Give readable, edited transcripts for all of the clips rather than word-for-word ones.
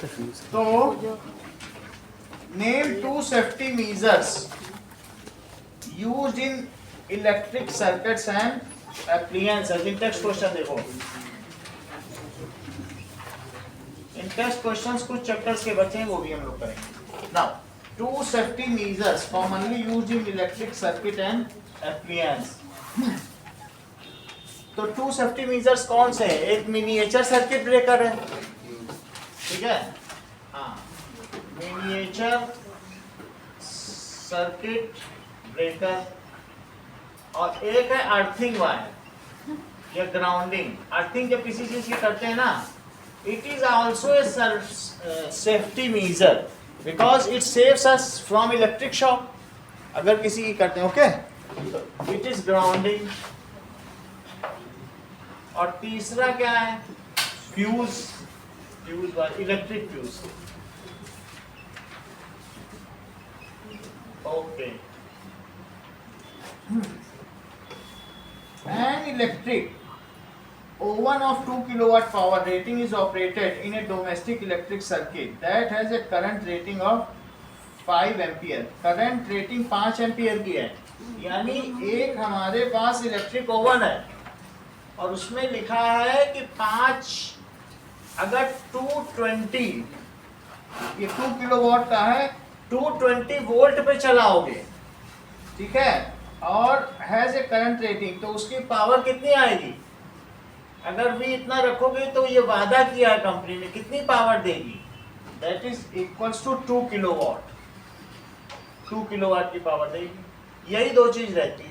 तो name 2 safety measures used in electric circuits and appliances. In text question देखो, इन text questions कुछ chapters के बचे हैं, वो भी हम लोग करेंगे। Now 2 safety measures commonly used in electric circuit and appliance. तो 2 सेफ्टी मेजर्स कौन से हैं? एक मिनिएचर सर्किट ब्रेकर है, ठीक है, हाँ, मिनिएचर सर्किट ब्रेकर, और एक है अर्थिंग वायर या ग्राउंडिंग। अर्थिंग जब किसी चीज की करते हैं ना, it is also a safety major because it saves us from electric shock. अगर किसी की करते हैं, ओके, इट इज ग्राउंडिंग। और तीसरा क्या है? Fuse, fuse wire, electric fuse, okay. An electric oven of 2 kilowatt power rating is operated in a domestic electric circuit that has a current rating of 5 ampere। Current rating 5 ampere की है, यानी एक हमारे पास electric oven है और उसमें लिखा है कि 5, अगर 220, ये 2 किलोवाट का है, 220 वोल्ट पे चलाओगे, ठीक है, और हैज ए करंट रेटिंग, तो उसकी पावर कितनी आएगी? अगर भी इतना रखोगे तो ये वादा किया है कंपनी ने, कितनी पावर देगी? That is equals to 2 kilowatt, 2 kilowatt की पावर देगी। यही दो चीज रहती है।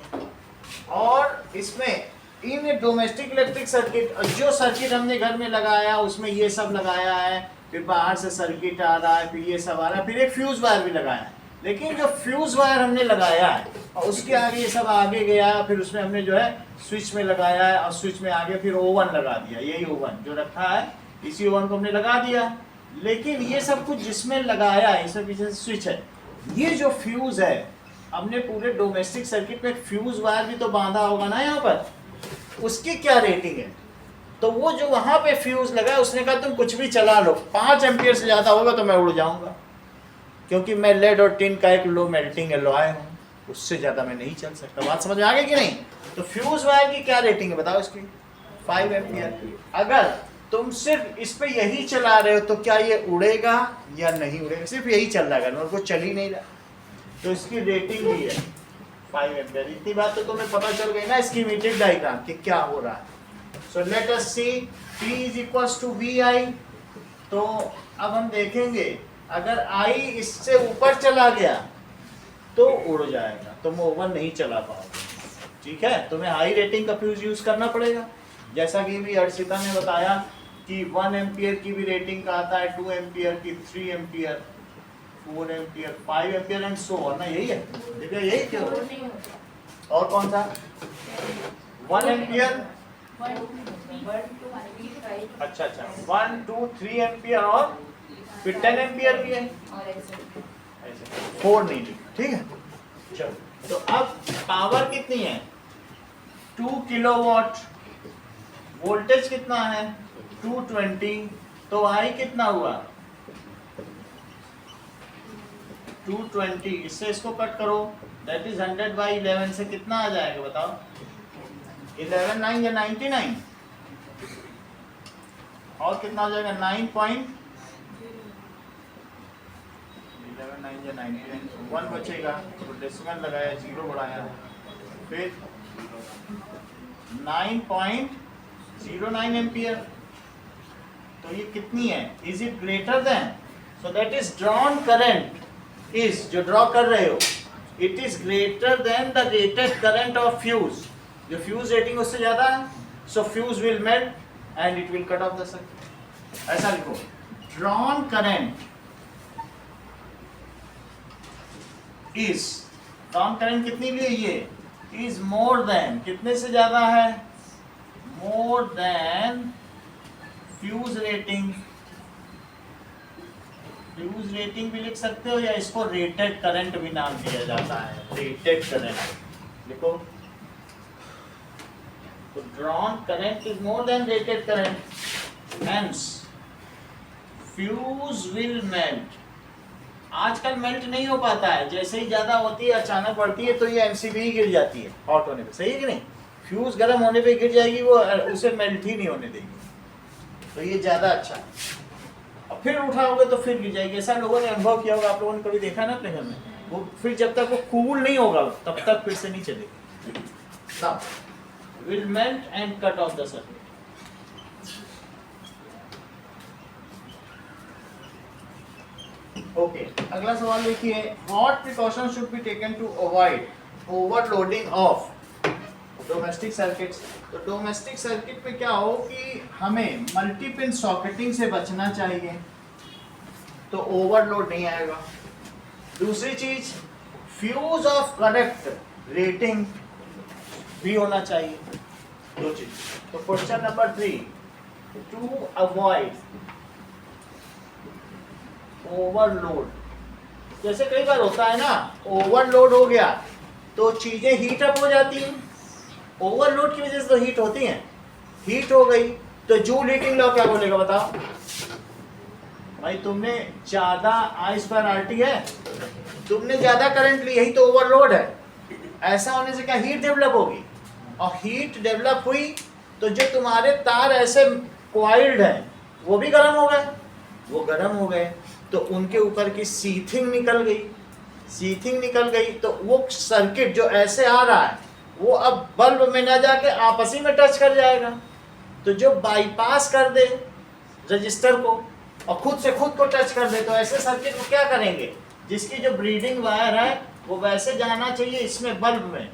और इसमें इन डोमेस्टिक इलेक्ट्रिक सर्किट, जो सर्किट हमने घर में लगाया उसमें ये सब लगाया है, फिर बाहर से सर्किट आ रहा है, फिर ये सब आ रहा है, फिर एक फ्यूज वायर भी लगाया है। लेकिन जो फ्यूज वायर हमने लगाया है और उसके आगे ये सब आगे गया, फिर उसमें हमने जो है स्विच में लगाया है, और स्विच में आगे फिर ओवन लगा दिया। यही ओवन जो रखा है, इसी ओवन को हमने लगा दिया। लेकिन ये सब कुछ जिसमें लगाया है, इसमें पीछे स्विच है, ये जो फ्यूज है, हमने पूरे डोमेस्टिक सर्किट में फ्यूज वायर भी तो बांधा होगा ना यहाँ पर, उसकी क्या रेटिंग है? तो वो जो वहां पे फ्यूज लगा है, उसने कहा तुम कुछ भी चला लो, 5 एम्पियर से ज्यादा होगा तो मैं उड़ जाऊंगा, क्योंकि मैं लेड और टिन का एक लो मेल्टिंग एलॉय हूँ, उससे ज्यादा मैं नहीं चल सकता। बात समझ में आ गई कि नहीं? तो फ्यूज वायर की क्या रेटिंग है बताओ इसकी? 5 एम्पियर। अगर तुम सिर्फ इस पे यही चला रहे हो तो क्या ये उड़ेगा या नहीं उड़ेगा? सिर्फ यही चल रहा है, और वो चल ही नहीं रहा, तो इसकी रेटिंग भी है 5 एम्पियर। इतनी बात तो तुम्हें पता चल गई ना स्कीमेटिक डायग्राम कि क्या हो रहा है। So let us see P is equals to VI। तो अब हम देखेंगे, अगर I इससे ऊपर चला गया तो उड़ जाएगा, तुम ओवन नहीं चला पाओगे, ठीक है? तुम्हें हाई रेटिंग का फ्यूज यूज करना पड़ेगा, जैसा कि भी अर्शिता ने बताया कि 1 एम्पियर की भी रेटिंग का आता है, 2 एम्पियर की, 3 ampere, 4 ampere, 5 ampere and so on ना। यही है, देखिए यही क्यों? और कौन सा? 1 एम्पियर, अच्छा, 1, 2, 3 एम्पियर, और फिर 10 एम्पियर भी है, ऐसे 4 नहीं, ठीक है? चलो, तो अब पावर कितनी है? 2 किलोवाट, वोल्टेज कितना है? 220, तो I कितना हुआ? 220, इससे इसको कट करो, दैट इज 100/11 से कितना आ जाएगा बताओ? 11 9 या 99, और कितना आ जाएगा? 9. 11 9 या 99, 1 बचेगा, तो डेसिमल लगाया, 0 बढ़ाया, फिर 9.09 एम्पियर। तो ये कितनी है? Is it greater than? So that is drawn current is, जो ड्रॉ कर रहे हो, it is greater than the rated current of fuse. जो फ्यूज रेटिंग उससे ज्यादा है, so fuse will melt and it will cut off the circuit. ऐसा लिखो, drawn current is, drawn current कितनी भी है ये? इज मोर देन, कितने से ज्यादा है? More than fuse rating. Fuse rating भी लिख सकते हो, या इसको रेटेड करंट भी नाम दिया जाता है, रेटेड करंट लिखो। तो drawn current is more than rated current, hence fuse will melt. आजकल मेल्ट नहीं हो पाता है, जैसे ही ज्यादा होती है अचानक बढ़ती है तो ये एमसीबी ही गिर जाती है हॉट होने पे, सही है कि नहीं? फ्यूज गर्म होने पे गिर जाएगी, वो उसे मेल्ट ही नहीं होने देगी, तो ये ज्यादा अच्छा है। और फिर उठाओगे तो फिर गिर जाएगी। ऐसा लोगों ने अनुभव किया होगा, आप लोगों ने कभी देखा ना अपने घर में, वो फिर जब तक वो कूल नहीं होगा तब तक फिर से नहीं चलेगी। Will melt and cut off the circuit. Okay, अगला सवाल देखिए, what precaution should be taken to avoid overloading of domestic circuits. तो डोमेस्टिक सर्किट में क्या हो कि हमें मल्टी पिन सॉकेटिंग से बचना चाहिए, तो ओवरलोड नहीं आएगा। दूसरी चीज, फ्यूज ऑफ करेक्ट रेटिंग भी होना चाहिए, दो चीज। तो question number 3, to avoid overload. जैसे कई बार होता है ना, ओवरलोड हो गया तो चीजें हीट अप हो जाती हैं, ओवरलोड की वजह से तो हीट होती हैं, हीट हो गई तो जूल हीटिंग लॉ क्या बोलेगा बताओ भाई? तुमने ज्यादा I/RT है, तुमने ज्यादा करंट ली, यही तो ओवरलोड है। ऐसा होने से क्या हीट डेवलप होगी, और हीट डेवलप हुई तो जो तुम्हारे तार ऐसे कॉइल्ड हैं वो भी गर्म हो गए, वो गर्म हो गए तो उनके ऊपर की सीथिंग निकल गई, सीथिंग निकल गई तो वो सर्किट जो ऐसे आ रहा है वो अब बल्ब में ना जाके आपस ही में टच कर जाएगा। तो जो बाईपास कर दे रजिस्टर को और खुद से खुद को टच कर दे, तो ऐसे सर्किट को क्या करेंगे, जिसकी जो ब्रीडिंग वायर है वो वैसे जाना चाहिए इसमें बल्ब में,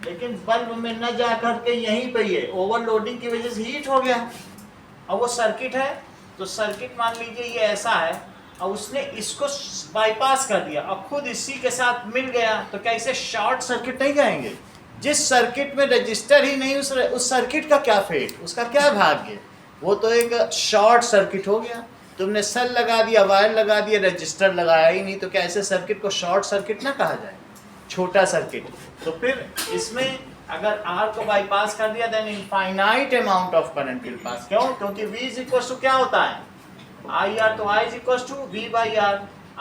लेकिन बल्ब में न जा करके यहीं पे ये ओवरलोडिंग की वजह से हीट हो गया। अब वो सर्किट है, तो सर्किट मान लीजिए ये ऐसा है और उसने इसको बाईपास कर दिया और खुद इसी के साथ मिल गया, तो क्या इसे शॉर्ट सर्किट नहीं कहेंगे? जिस सर्किट में रजिस्टर ही नहीं, उस सर्किट का क्या फेट, उसका क्या भाग्य, वो तो एक शॉर्ट सर्किट हो गया। तुमने सेल लगा दिया, वायर लगा दिया, रजिस्टर लगाया ही नहीं, तो क्या ऐसे सर्किट को शॉर्ट सर्किट ना कहा जाए, छोटा सर्किट? तो फिर इसमें अगर R को बाईपास कर दिया then infinite amount of current will pass. क्यों? क्योंकि V इज इक्वल टू क्या होता है, IR, तो I is equal to V by R।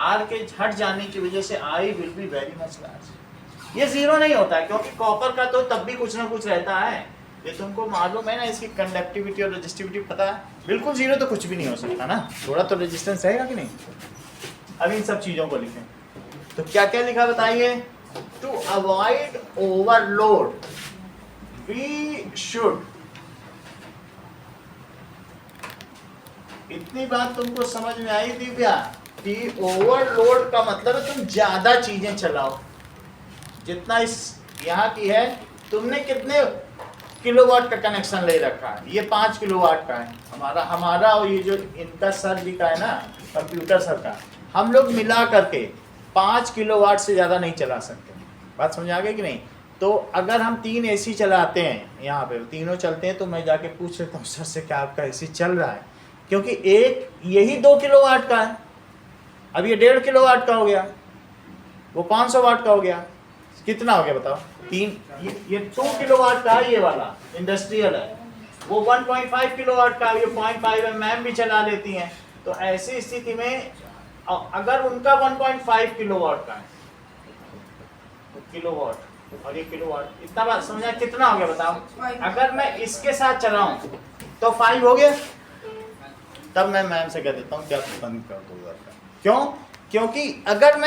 R के हट जाने की वजह से I will be very much large. ये जीरो नहीं होता है, क्योंकि कॉपर का तो तब भी कुछ ना कुछ रहता है, ये तुमको मालूम है ना, इसकी कंडक्टिविटी और रेजिस्टिविटी पता है। बिल्कुल जीरो तो कुछ भी नहीं हो सकता ना, थोड़ा तो रेजिस्टेंस रहेगा कि नहीं। अब इन सब चीजों को लिखें, तो क्या क्या लिखा बताइए? To avoid overload we should, इतनी बात तुमको समझ में आई थी क्या कि ओवरलोड का मतलब है तुम ज्यादा चीजें चलाओ। जितना इस यहाँ की है, तुमने कितने किलोवाट का कनेक्शन ले रखा है? ये 5 किलोवाट का है हमारा और ये जो इनका सर भी का है ना, कंप्यूटर सर का, हम लोग मिला करके 5 किलोवाट से ज़्यादा नहीं चला सकते। बात समझ आ गई कि नहीं? तो अगर हम 3 AC चलाते हैं, यहाँ पे तीनों चलते हैं, तो मैं जाके पूछ लेता हूँ सर से क्या आपका AC चल रहा है, क्योंकि एक यही 2 किलोवाट का है, अब ये 1.5 किलोवाट का हो गया, वो 500 वाट का हो गया, कितना हो गया बताओ? 3। ये 2 किलोवाट का है, ये वाला इंडस्ट्रियल है, वो 1.5 किलोवाट का, ये 0.5 mm भी चला लेती हैं। तो ऐसी स्थिति में अगर उनका 1.5 किलोवाट का है, किलोवाट और ये किलोवाट, इतना बात समझा? कितना हो गया बताओ? अगर मैं इसके साथ चलाऊं तो 5 हो गया, तब मैं मैम से कह देता हूँ कि आप बंद कर दो। क्यों? क्योंकि अगर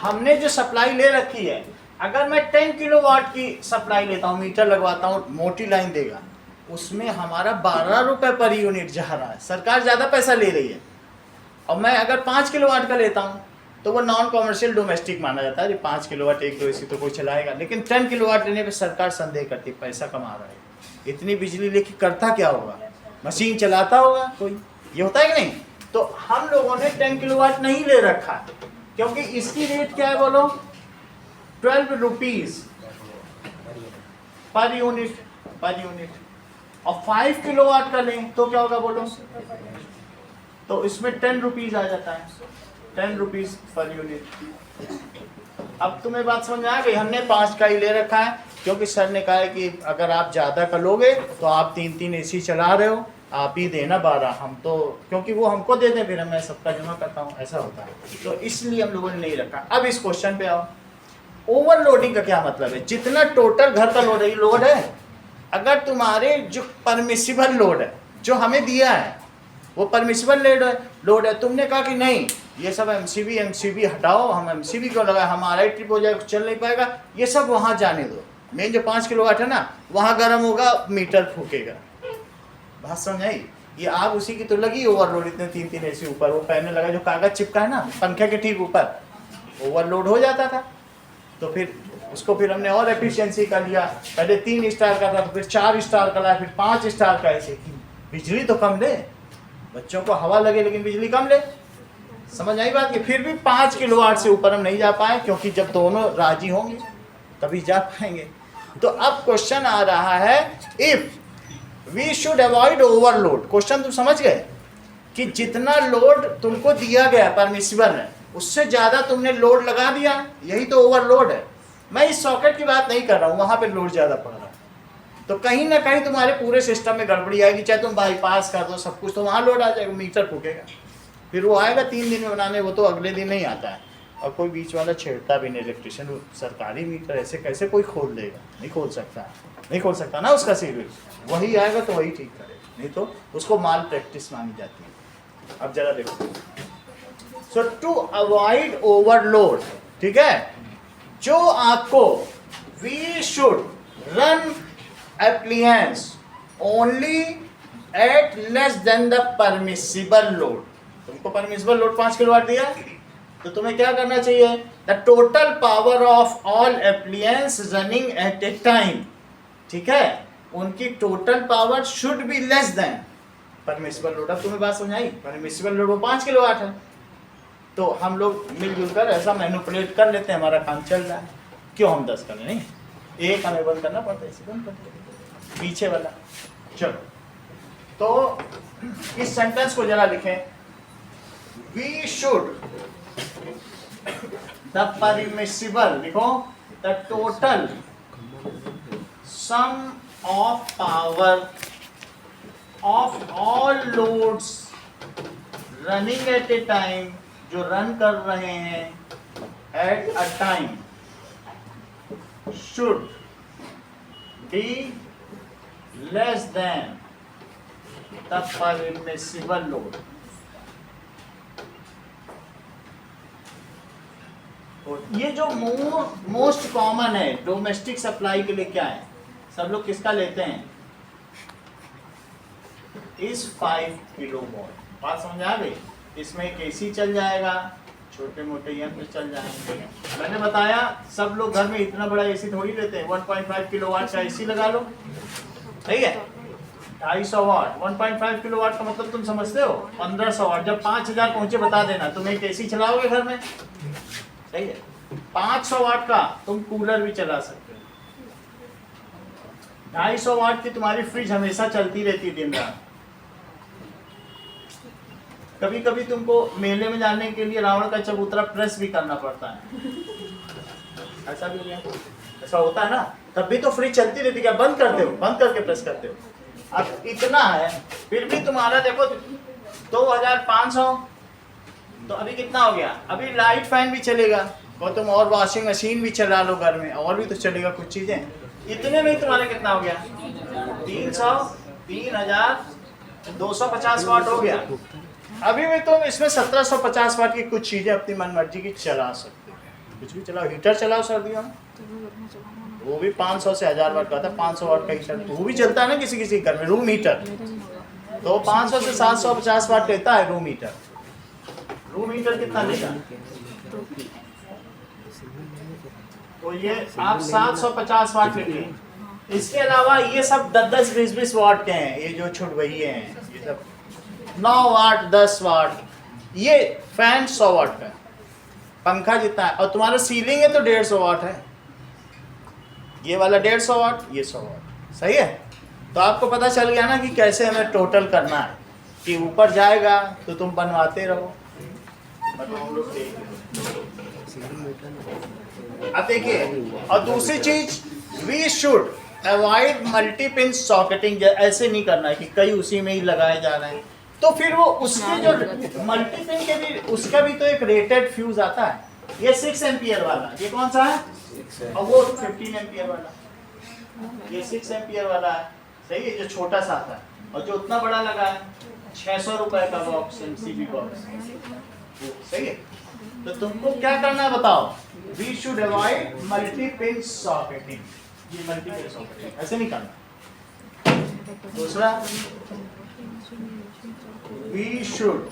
हमने जो सप्लाई ले रखी है, अगर मैं 10 किलोवाट की सप्लाई लेता हूँ, मीटर लगवाता हूँ, मोटी लाइन देगा, उसमें हमारा 12 रुपए पर यूनिट जा रहा है, सरकार ज़्यादा पैसा ले रही है। और मैं अगर 5 किलोवाट का लेता हूँ तो वो नॉन कॉमर्शियल डोमेस्टिक माना जाता है, 5 किलोवाट 1-2 AC तो कोई चलाएगा, लेकिन 10 किलोवाट लेने पे सरकार संदेह करती है, पैसा कमा रहा है, इतनी बिजली लेके करता क्या होगा? मशीन चलाता होगा कोई, ये होता है कि नहीं? तो हम लोगों ने 10 किलोवाट नहीं ले रखा है, क्योंकि इसकी रेट क्या है बोलो? 12 रुपीज पर यूनिट। और 5 किलोवाट का लें तो क्या होगा बोलो? तो इसमें 10 रुपीज आ जाता है, 10 रुपीज पर यूनिट। अब तुम्हें बात समझ में आ गई? हमने 5 का ही ले रखा है, क्योंकि सर ने कहा है कि अगर आप ज़्यादा का लोगे तो आप 3-3 AC चला रहे हो, आप ही देना 12, हम तो क्योंकि वो हमको दे दें फिर मैं सबका जमा करता हूँ, ऐसा होता है, तो इसलिए हम लोगों ने नहीं रखा। अब इस क्वेश्चन पे आओ, ओवरलोडिंग का क्या मतलब है? जितना टोटल घर का लोड है, अगर तुम्हारे जो परमिसिबल लोड है जो हमें दिया है वो परमिसिबल लोड है, तुमने कहा कि नहीं ये सब एमसीबी हटाओ, हम एमसीबी क्यों लगाए, हमारा ही ट्रिप हो जाएगा, चल नहीं पाएगा, ये सब वहाँ जाने दो, मेन जो 5 किलोवाट है ना वहाँ गर्म होगा, मीटर फूकेगा। बात समझ आई? ये आग उसी की तो लगी ओवरलोड, इतने 3 एसी ऊपर, वो पहले लगा जो कागज चिपका है ना पंखे के ठीक ऊपर, ओवरलोड हो जाता था, तो फिर उसको फिर हमने और एफिशिएंसी कर लिया, पहले 3 स्टार का था तो फिर 4 स्टार का लाया, फिर 5 स्टार का, ऐसे बिजली तो कम ले, बच्चों को हवा लगे लेकिन बिजली कम ले। समझ आई बात? कि फिर भी 5 किलोवाट से ऊपर हम नहीं जा पाए, क्योंकि जब दोनों राजी होंगे तभी जा पाएंगे। तो अब क्वेश्चन आ रहा है, if we should avoid overload, question तुम समझ गए कि जितना लोड तुमको दिया गया परमिसिबल है उससे ज्यादा तुमने लोड लगा दिया, यही तो ओवरलोड है। मैं इस सॉकेट की बात नहीं कर रहा हूँ, वहां पे लोड ज्यादा पड़ रहा है, तो कहीं ना कहीं तुम्हारे पूरे सिस्टम में गड़बड़ी आएगी, चाहे तुम बाईपास कर दो सब कुछ, तो वहां लोड आ जाएगा, मीटर फूकेगा, फिर वो आएगा 3 दिन में बनाने, वो तो अगले दिन नहीं आता है, और कोई बीच वाला छेड़ता भी नहीं, इलेक्ट्रिशियन सरकारी मीटर ऐसे कैसे कोई खोल देगा, नहीं खोल सकता ना उसका सीरियल, वही आएगा तो वही ठीक करेगा, नहीं तो उसको माल प्रैक्टिस मांगी जाती है। अब जरा देखो, सो टू अवॉइड ओवरलोड, ठीक है, जो आपको we should run appliance only at less than the permissible load, तुमको परमिसिबल लोड 5 किलोवाट दिया, तो तुम्हें क्या करना चाहिए, the total power of all appliances running at a time, ठीक है, उनकी total power should be less than permissible load. अब तुम्हें बात समझाई, परमिसिबल लोड वो 5 किलोवाट है, तो हम लोग मिलजुल कर ऐसा मैनिपुलेट कर लेते हैं, हमारा काम चल रहा है, क्यों हम 10 करें, नहीं एक हमें बंद करना पड़ता है, इसे बंद करते पीछे वाला। चलो तो इस सेंटेंस को जरा लिखें, वी शुड द परमिसिबल, लिखो the total sum of power of all loads running at a time, जो रन कर रहे हैं at a time, should be less than the permissible load। ये जो मोस्ट कॉमन है डोमेस्टिक सप्लाई के लिए क्या है, सब लोग किसका लेते हैं, इस 5 किलोवाट। बात समझ आ गई? इसमें एक एसी चल जाएगा, छोटे मोटे यंत्र चल जाएंगे। मैंने बताया सब लोग घर में इतना बड़ा एसी थोड़ी लेते हैं, 1.5 किलोवाट का एसी लगा लो, सही है, 250 वाट, 1.5 किलोवाट का मतलब तुम समझते हो 1500 वाट। जब 5000 पहुंचे बता देना, तुम एक एसी चलाओगे घर में, सही है, 500 वाट का तुम कूलर भी चला सकते हो, 250 वाट की तुम्हारी फ्रिज हमेशा चलती रहती है दिन रात। कभी कभी तुमको मेले में जाने के लिए रावण का चबूतरा प्रेस भी करना पड़ता है, ऐसा भी नहीं, ऐसा होता है ना, तब भी तो फ्रिज चलती रहती, क्या बंद करते हो, बंद करके प्रेस करते हो। अब इतना है फिर भी तुम्हारा देखो 2500, तो अभी कितना हो गया, अभी लाइट फैन भी चलेगा, और तुम और वॉशिंग मशीन भी चला लो घर में, और भी तो चलेगा कुछ चीजें, इतने में तुम्हारा कितना हो गया, 3250 वाट हो गया। अभी भी तुम इसमें 1750 वाट की कुछ चीजें अपनी मनमर्जी की चला सकते हो, कुछ भी चलाओ, हीटर चलाओ सर्दियों में, वो भी 500 से 1000 वाट का था, 500 वाट का हीटर वो भी चलता है ना किसी किसी घर में, रूम हीटर, तो 500 से 750 वाट लेता है रूम हीटर। रूम हीटर कितना लेगा, तो ये आप 750 वाट लेंगे। इसके अलावा ये सब 10-10, 20-20 वाट के हैं, ये जो छुटवइये हैं, ये सब 9 वाट, 10 वाट, ये फैन 100 वाट का है, पंखा जितना है, और तुम्हारा सीलिंग है तो 150 वाट है, ये वाला 150 वाट, ये 100 वाट, सही है। तो आपको पता चल गया ना कि कैसे हमें टोटल करना है, कि ऊपर जाएगा तो तुम बनवाते रहो। अब देखिए, और दूसरी चीज, we should avoid multi pin socketing, ऐसे नहीं करना है कि कई उसी में ही लगाए जा रहे हैं, तो फिर वो उसके जो मल्टी पिन के भी उसका भी तो एक रेटेड फ्यूज आता है। ये 6 एम्पियर वाला, ये कौन सा है, और वो 15 एम्पियर वाला, ये 6 एम्पियर वाला है, सही है, जो छोटा सा आता है, और जो उतना बड़ा लगा है 600 रुपए का बॉक्स, एमसीबी बॉक्स, सही है। तो तुमको क्या करना है बताओ, we should avoid multi pin socketing, ये मल्टी पिन सॉकेटिंग ऐसे नहीं करना। दूसरा, we should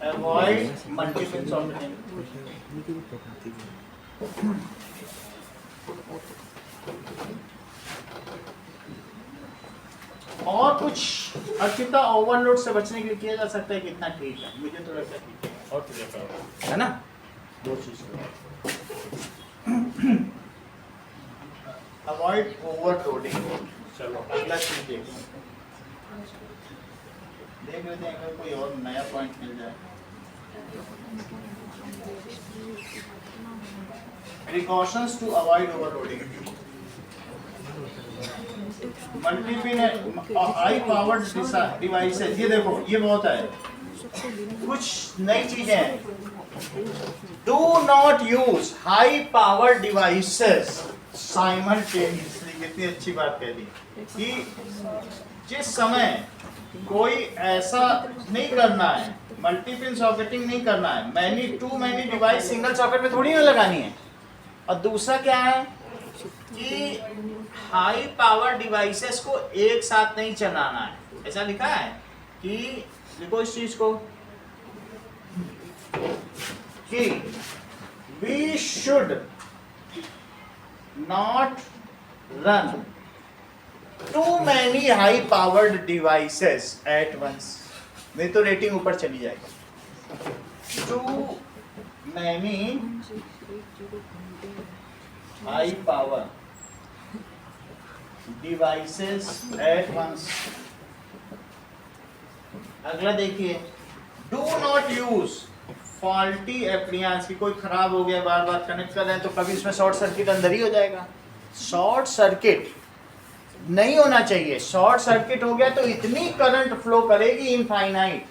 avoid multi pin socketing. और कुछ अर्चिता ओवरलोड से बचने के लिए किया जा सकता है, कितना ठीक है, मुझे तो लगता है ठीक है, और क्लियर है ना, दो चीज अवॉइड ओवरलोडिंग। चलो अगला चीज देख लेते हैं, अगर कोई और नया पॉइंट मिल जाए। Precautions to avoid overloading. Multipin high powered devices, ये देखो ये बहुत है, कुछ नई चीजें हैं। Do not use high powered devices simultaneously, कितनी अच्छी बात कह दी कि जिस समय कोई ऐसा नहीं करना है, मल्टीपिन सॉकेटिंग नहीं करना है, मैनी डिवाइस सिंगल सॉकेट में थोड़ी ना लगानी है। और दूसरा क्या है कि हाई पावर डिवाइसेस को एक साथ नहीं चलाना है, ऐसा लिखा है कि देखो इस चीज को कि we should not run too many high powered devices at once, नहीं तो रेटिंग ऊपर चली जाएगी। Too many high power devices at once. अगला देखिए, do not use faulty appliances, की कोई खराब हो गया, बार बार कनेक्ट कर रहे हैं तो कभी इसमें शॉर्ट सर्किट अंदर ही हो जाएगा। शॉर्ट सर्किट नहीं होना चाहिए, शॉर्ट सर्किट हो गया तो इतनी करंट फ्लो करेगी इनफाइनाइट,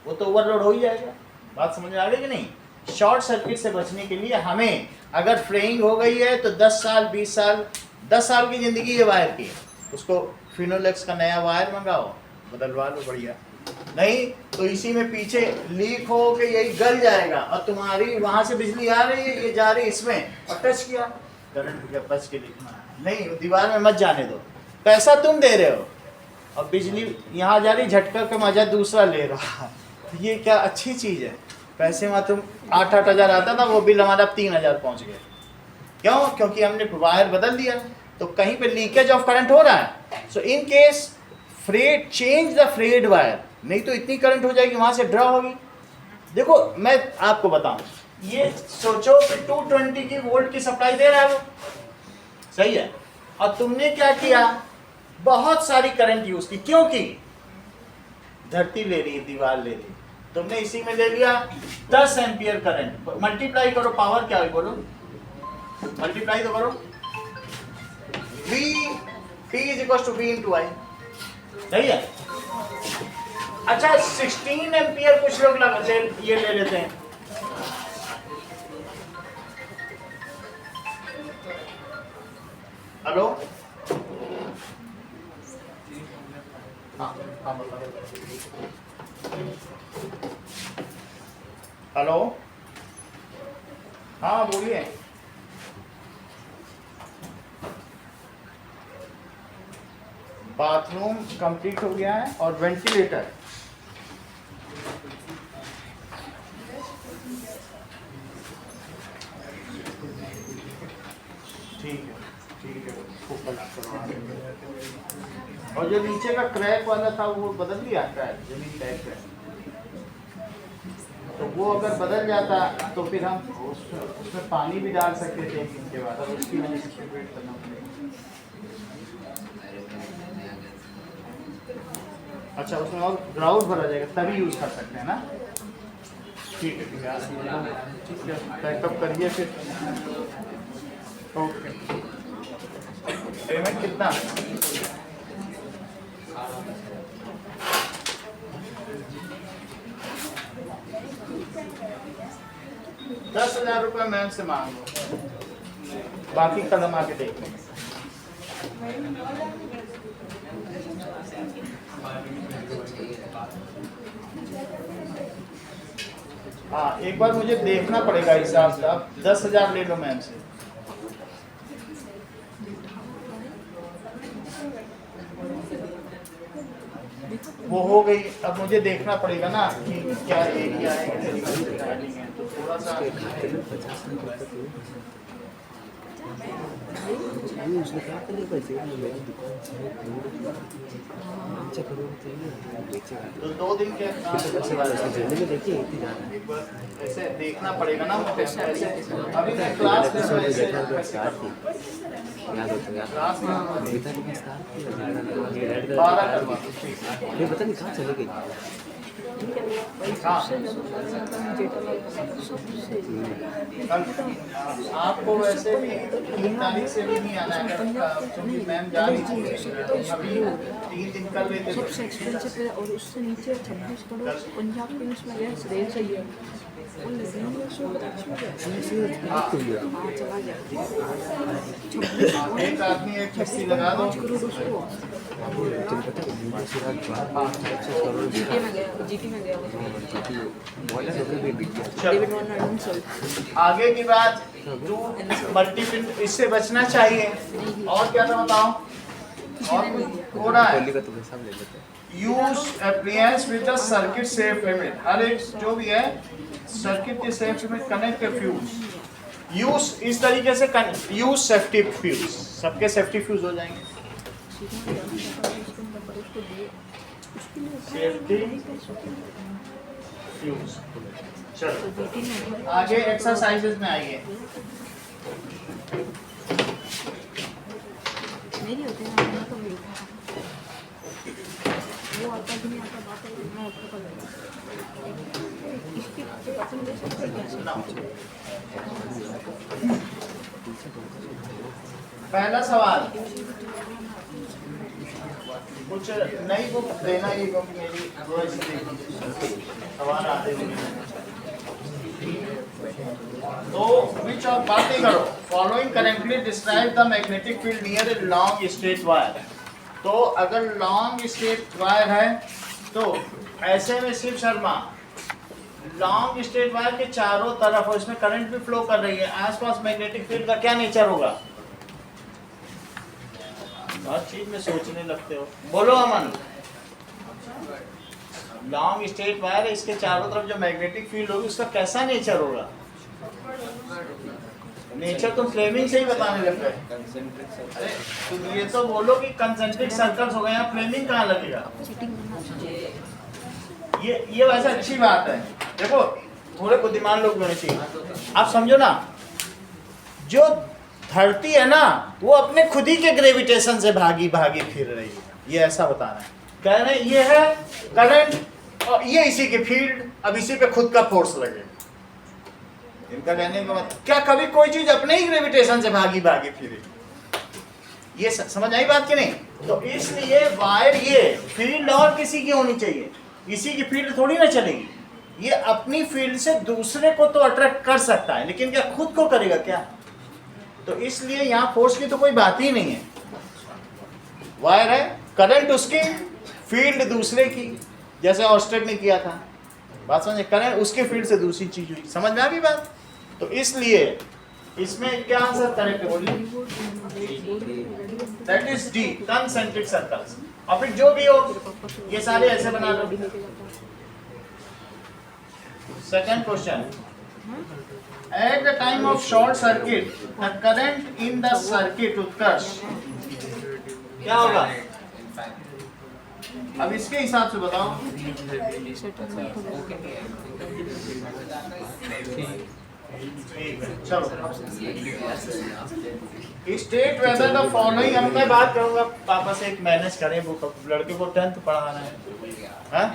वो तो ओवरलोड हो ही जाएगा। बात समझ में आ गई कि नहीं? शॉर्ट सर्किट से बचने के लिए हमें, अगर फ्लेइंग हो गई है तो 10 साल 20 साल 10 साल की जिंदगी है वायर की, उसको फिनोलेक्स का नया वायर मंगाओ, बदलवा लो, बढ़िया। नहीं तो इसी में पीछे लीक हो के यही गल जाएगा और तुम्हारी वहां से बिजली आ रही है, ये जा रही इसमें, और टच किया करंट के बच के लिखना नहीं, दीवार में मत जाने दो। पैसा तुम दे रहे हो और बिजली यहाँ जा रही, झटका का मजा दूसरा ले रहा। ये क्या अच्छी चीज़ है? पैसे में तुम 8-8 हज़ार आता था, वो बिल हमारा 3,000 पहुँच गया। क्यों? क्योंकि हमने वायर बदल दिया, तो कहीं पे लीकेज ऑफ करंट हो रहा है। So in case frayed, change the frayed wire, नहीं तो इतनी करंट हो जाएगी वहाँ से ड्रॉ होगी। देखो मैं आपको बताऊं, ये सोचो कि 220 की वोल्ट की सप्लाई दे रहा है वो, सही है, और तुमने क्या किया, बहुत सारी करंट यूज की, क्योंकि धरती ले रही है, दीवार ले रही है, तुमने इसी में ले लिया 10 एम्पियर करंट। मल्टीप्लाई करो, पावर क्या है बोलो, मल्टीप्लाई तो करो, P is equal to V into I, सही है। अच्छा 16 एम्पियर कुछ लोग ये ले लेते हैं, हेलो हेलो, हाँ बोलिए। बाथरूम कंप्लीट हो गया है और वेंटिलेटर, ठीक है और जो नीचे का क्रैक वाला था वो बदल दिया, क्रैक जमीन टाइप का, तो वो अगर बदल जाता तो फिर हम उसमें पानी भी डाल सकते थे एक दिन के बाद, अब उसकी वजह से वेट करना पड़ेगा। अच्छा उसमें और ग्राउंड भरा जाएगा तभी यूज़ कर सकते हैं ना? ठीक है ठीक है, पैकअप करिए फिर, ओके। पेमेंट कितना? 10,000 रुपये मैम से मांग लो, बाकी कदम आके देख लेंगे। हाँ, एक बार मुझे देखना पड़ेगा हिसाब साहब। 10,000 ले लो मैम से। वो हो गई। अब मुझे देखना पड़ेगा ना कि क्या एरिया है, तो थोड़ा सा तो 2 दिन के ऐसे देखना पड़ेगा ना मुझे। ऐसे अभी मैं क्लास ये पता नहीं कहाँ चले गई। आपको वैसे भी 3 तारीख से भी नहीं आना है, क्योंकि मैम जा रही थी अभी 3 दिन कर लेते सबसे एक्सपेंसिव है और उससे नीचे 26 करोड़ पंजाब किंग्स में गया रेल सही है वो लगेंगे सो चला गया एक आदमी एक छत्ती लगा दो। जीटी में गया आगे की बात टू मल्टीपिन, इससे बचना चाहिए। और क्या था बताओ? और हो रहा है use appliance with the circuit safe limit. हर एक जो भी है सर्किट के safe limit connect fuse use इस तरीके से यूज सेफ्टी फ्यूज, सबके सेफ्टी फ्यूज हो जाएंगे। Safety fuse. चलो आगे एक्सरसाइजेज में आइए। मेरी होते हैं ना तो वो आता भी नहीं आता बात है मैं आपको कर लूँगा इसकी पसंद है सबसे कैसे। पहला सवाल, कुछ नई बुक देना, ये बुक मेरी सवाल आते हैं तो विच ऑफ बातें करो। Following correctly describe the magnetic field near a long straight wire. तो अगर लॉन्ग स्ट्रेट वायर है तो ऐसे में Shiv Sharma long straight wire के चारों तरफ और इसमें करंट भी फ्लो कर रही है, आसपास मैग्नेटिक फील्ड का क्या नेचर होगा? हर चीज में सोचने लगते हो, बोलो अमन। लॉन्ग स्ट्रेट वायर है, इसके चारों तरफ जो मैग्नेटिक फील्ड होगी उसका कैसा नेचर होगा? नेचर तुम फ्लेमिंग से ही बताने लग गए। अरे तुम ये तो बोलो कि कंसेंट्रिक सर्कल्स हो गए, यहाँ फ्लेमिंग कहाँ लगेगा? ये वैसे अच्छी बात है। देखो थोड़े बुद्धिमान लोग होने चाहिए। आप समझो ना, जो धरती है ना वो अपने खुद ही के ग्रेविटेशन से भागी भागी फिर रही है, ये ऐसा बताना है। कह रहे हैं ये है करंट और ये इसी की फील्ड, अब इसी पे खुद का फोर्स लगेगा। इनका कहने का मतलब क्या कभी कोई चीज अपने ही ग्रेविटेशन से भागी भागी फिरे? ये समझ आई बात कि नहीं? तो इसलिए वायर ये फील्ड और किसी की होनी चाहिए, इसी की फील्ड थोड़ी ना चलेगी। ये अपनी फील्ड से दूसरे को तो अट्रैक्ट कर सकता है, लेकिन क्या खुद को करेगा क्या? तो इसलिए यहाँ फोर्स की तो कोई बात ही नहीं है। वायर है, करंट उसकी, फील्ड दूसरे की, जैसे ऑस्टेड ने किया था। बात समझे? करंट उसके फील्ड से दूसरी चीज हुई। समझ में आ गई बात? तो इसलिए इसमें क्या आंसर करेक्ट बोलिए? That is D, concentric circles. और फिर जो भी हो ये सारे ऐसे बना लो। Second question, at the time of short circuit the current in the circuit Utkarsh क्या होगा? अब इसके हिसाब से बताओ। चलो स्टेट वेदर द फॉलोइंग, अब मैं बात करूंगा, पापा से एक मैनेज करें, वो लड़के को 10th पढ़ाना है। हाँ?